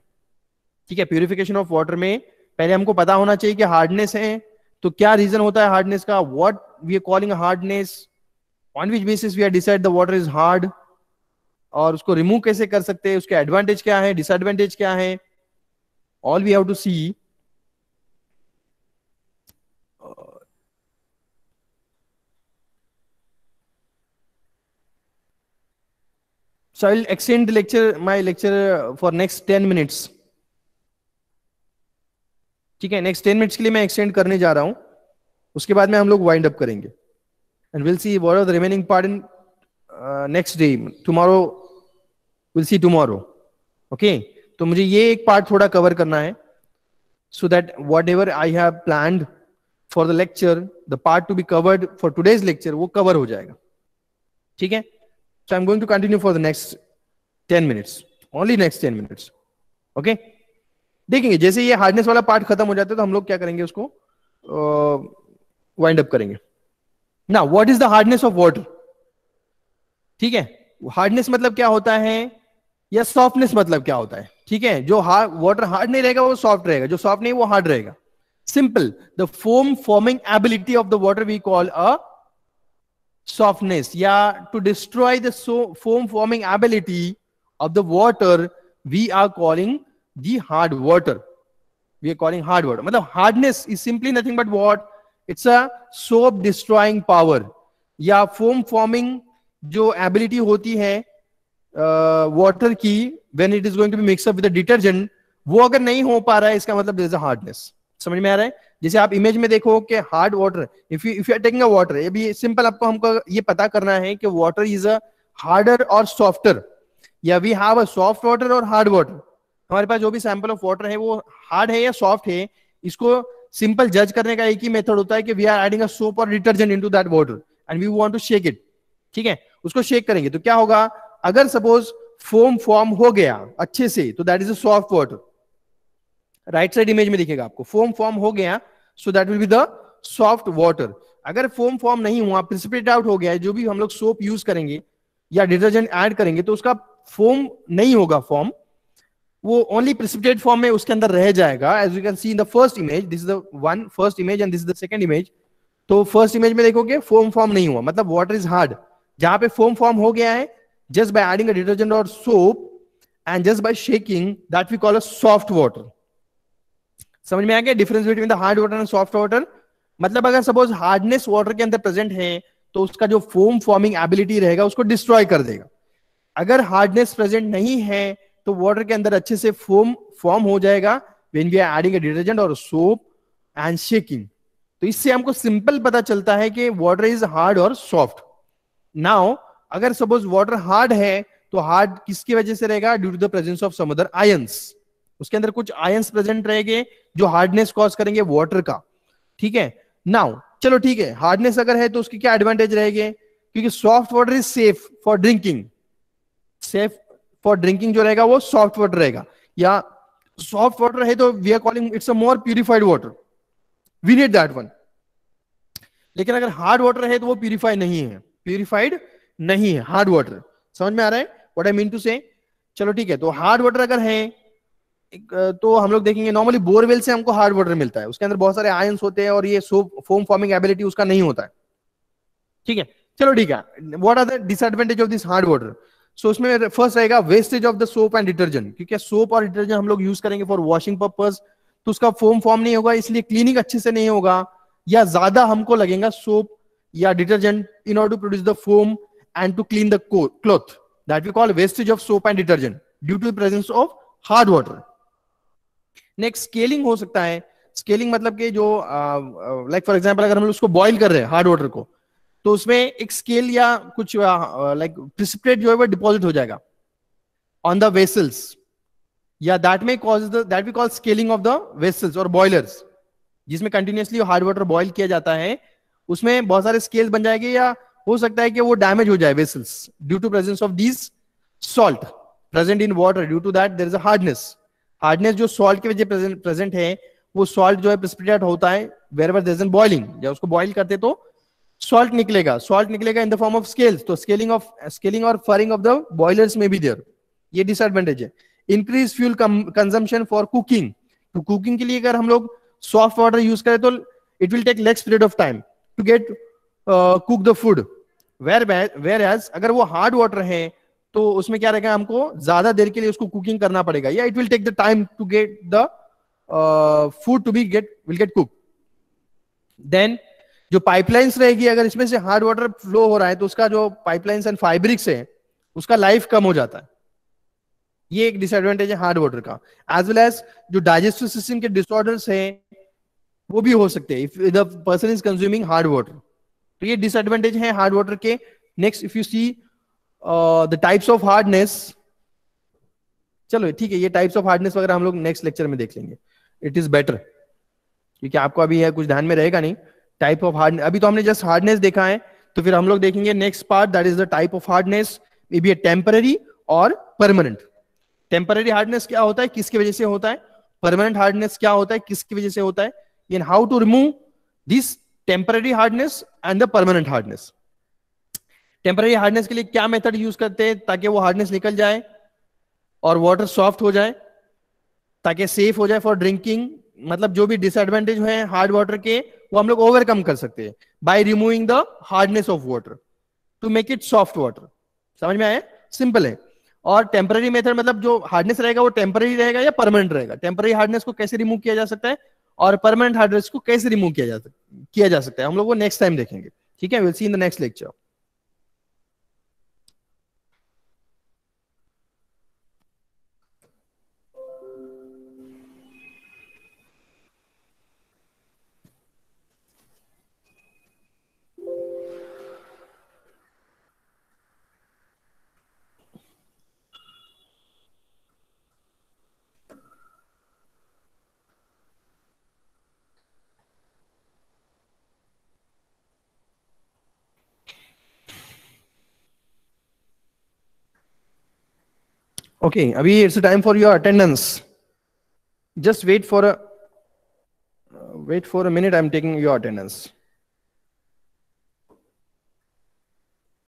ठीक है, प्यूरिफिकेशन ऑफ वाटर में पहले हमको पता होना चाहिए कि हार्डनेस है तो क्या रीजन होता है हार्डनेस का, what we are calling hardness, on which basis we are decide the water is hard, और उसको रिमूव कैसे कर सकते हैं, उसके एडवांटेज क्या है, डिसएडवांटेज क्या है, all we have to see. So I will extend my lecture for next 10 minutes. ठीक है, नेक्स्ट 10 मिनट्स के लिए मैं एक्सटेंड करने जा रहा हूं. उसके बाद में हम लोग वाइंड अप करेंगे and will see what are the remaining part in next day. Tomorrow will see tomorrow. Okay, तो मुझे ये एक पार्ट थोड़ा कवर करना है so that whatever I have planned for the lecture, the part to be covered for today's lecture वो cover हो जाएगा. ठीक है, so I'm going to continue for the next 10 minutes, only next 10 minutes. okay, देखेंगे जैसे ये hardness वाला part खत्म हो जाता है तो हम लोग क्या करेंगे, उसको वाइंड अप करेंगे. ना what is the hardness of water. ठीक है, हार्डनेस मतलब क्या होता है या सॉफ्टनेस मतलब क्या होता है. ठीक है, जो वाटर हार्ड नहीं रहेगा वो सॉफ्ट रहेगा, जो सॉफ्ट नहीं वो हार्ड रहेगा. Simple, the foam forming ability of the water we call a softness. Yeah, to destroy the foam forming ability of the water we are calling the hard water. We are calling hard water. मतलब hardness is simply nothing but what? It's a soap destroying power. या foam forming जो ability होती है water की when it is going to be mixed up with the detergent, वो अगर नहीं हो पा रहा है इसका मतलब there is a hardness. समझ में आ रहा है? जैसे आप इमेज में देखो कि hard water, if you are taking a water, ये भी सिंपल आपको हमको ये पता करना है कि वाटर इज अ हार्डर और सॉफ्टर, या we have a soft water और हार्ड वाटर. हमारे पास जो भी सैंपल ऑफ वाटर है वो हार्ड है या सॉफ्ट है, इसको सिंपल जज करने का एक ही मेथड होता है कि we are adding a soap और detergent into that water and we want to shake it. ठीक है, उसको शेक करेंगे तो क्या होगा, अगर सपोज फोम फॉर्म हो गया अच्छे से तो that is a soft water. Right side image में दिखेगा आपको, फोम फॉर्म हो गया so that will be the soft water. अगर फोम फॉर्म नहीं हुआ, प्रेसिपिटेट आउट हो गया, जो भी हम लोग सोप यूज करेंगे या डिटर्जेंट ऐड करेंगे तो उसका फोम नहीं होगा फॉर्म, वो ओनली प्रिसिपिटेट फॉर्म में उसके अंदर रह जाएगा. As you can see in the first image, this is the one first image and this is the second image. तो फर्स्ट इमेज में देखोगे फोम फॉर्म नहीं हुआ, मतलब वाटर इज हार्ड. जहां पे फोम फॉर्म हो गया है, just by adding a detergent और soap and just by shaking, that we call a soft water. समझ में आ गया difference between the hard water and soft water? मतलब अगर सपोज हार्डनेस वाटर के अंदर प्रेजेंट है तो उसका जो फोम फॉर्मिंग एबिलिटी रहेगा उसको डिस्ट्रॉय कर देगा. अगर हार्डनेस प्रेजेंट नहीं है तो वाटर के अंदर अच्छे से फोम फॉर्म हो जाएगा when we are adding a detergent और सोप एंड शेकिंग. तो इससे हमको सिंपल पता चलता है कि वाटर इज हार्ड और सॉफ्ट. नाउ अगर सपोज वाटर हार्ड है तो हार्ड किसकी वजह से रहेगा? Due to the presence of some other ions. उसके अंदर कुछ आयंस प्रेजेंट रहेंगे जो हार्डनेस कॉज करेंगे वाटर का. ठीक है. नाउ चलो ठीक है, हार्डनेस अगर है तो उसकी क्या एडवांटेज रहेंगे? क्योंकि soft water is safe for drinking. Safe for drinking जो रहेगा वो सॉफ्ट वाटर रहेगा. या सॉफ्ट वाटर है तो we are calling it's a more purified water, we need that one. लेकिन अगर हार्ड वाटर है तो वो प्यूरिफाइड नहीं है हार्ड वाटर. समझ में आ रहा है व्हाट आई मीन टू से? चलो ठीक है. तो हार्ड वाटर अगर है तो हम लोग देखेंगे नॉर्मली बोरवेल से हमको हार्ड वाटर मिलता है, उसके अंदर बहुत सारे आयंस होते हैं और ये फोम फॉर्मिंग एबिलिटी उसका नहीं होता है. ठीक है. चलो ठीक है. What are the disadvantage of this hard water? So उसमें फर्स्ट रहेगा wastage of the soap and detergent. क्योंकि सोप और डिटर्जेंट हम लोग यूज करेंगे फॉर वॉशिंग पर्पस, तो उसका फोम फॉर्म नहीं होगा, इसलिए क्लीनिंग अच्छे से नहीं होगा, या ज्यादा हमको लगेगा सोप या detergent in order to produce the foam and to clean the cloth. That we call wastage of soap and detergent due to the presence of hard water. Next scaling हो सकता है. स्केलिंग मतलब कि जो like for example अगर हम उसको boil कर रहे हैं हार्ड वाटर को, तो उसमें एक स्केल या कुछ लाइक प्रिसिपिटेट जो है वो डिपॉजिट हो जाएगा ऑन द वेसल्स, या दैट में cause that we call scaling of the vessels और बॉयलर्स. जिसमें कंटिन्यूअसली हार्ड वाटर बॉईल किया जाता है उसमें बहुत सारे स्केल्स बन जाएंगे, या हो सकता है कि वो डैमेज हो जाए vessels due to presence of these salt present in water. Due to that there is a hardness जो सॉल्ट की वजह प्रेजेंट है, वो सॉल्ट जो है प्रेसिपिटेट होता है wherever there is an boiling. जब उसको बॉईल करते तो सॉल्ट निकलेगा in the form of scales. तो स्केलिंग और फरिंग ऑफ द बॉयलर्स में भी देयर, ये डिसएडवांटेज है. Increase fuel consumption for cooking. तो कुकिंग के लिए अगर हम लोग सॉफ्ट वाटर यूज करें तो it will take less period of time to get cook the food. Whereas अगर वो हार्ड वाटर है तो उसमें क्या रहेगा, हमको ज्यादा देर के लिए उसको कुकिंग करना पड़ेगा, या it will take the time to get the food to be get cook. Then जो पाइपलाइंस रहेगी, अगर इसमें से हार्ड वाटर फ्लो हो रहा है तो उसका जो पाइपलाइंस एंड फाइब्रिक्स है उसका लाइफ कम हो जाता है. ये एक डिसएडवांटेज है हार्ड वाटर का. एज वेल एज जो डाइजेस्टिव सिस्टम के डिसऑर्डर्स हैं वो भी हो सकते हैं if the person is consuming hard water. तो ये डिसएडवांटेज है हार्ड वाटर के. Next if you see the types of hardness, चलो ठीक है, ये टाइप्स ऑफ हार्डनेस वगैरह हम लोग नेक्स्ट लेक्चर में देख लेंगे. इट इज बेटर, क्योंकि आपको अभी है कुछ ध्यान में रहेगा नहीं. टाइप ऑफ हार्डनेस, अभी तो हमने जस्ट हार्डनेस देखा है, तो फिर हम लोग देखेंगे next part, that is the type of hardness, may be A temporary और परमानेंट. टेम्पररी हार्डनेस क्या होता है, किसकी वजह से होता है? परमानेंट हार्डनेस क्या होता है, किसकी वजह से होता है? In how to remove this temporary hardness and the permanent hardness. Temporary hardness के लिए क्या मेथड यूज करते हैं ताकि वो हार्डनेस निकल जाए और वाटर सॉफ्ट हो जाए, ताकि सेफ हो जाए फॉर ड्रिंकिंग. मतलब जो भी डिसएडवांटेज है हार्ड वाटर के वो हम लोग ओवरकम कर सकते हैं by removing the hardness of water to make it soft water. समझ में आया? सिंपल है. और टेम्पररी मेथड मतलब जो हार्डनेस रहेगा वो टेम्पररी रहेगा या परमानेंट रहेगा. टेम्पररी हार्डनेस को कैसे रिमूव किया जा सकता है और परमानेंट हार्डनेस को कैसे रिमूव किया जा सकता है, हम लोग वो नेक्स्ट टाइम देखेंगे. ठीक है, will see in the next lecture. Okay, Abhi, it's time for your attendance. Just wait for a minute. I'm taking your attendance.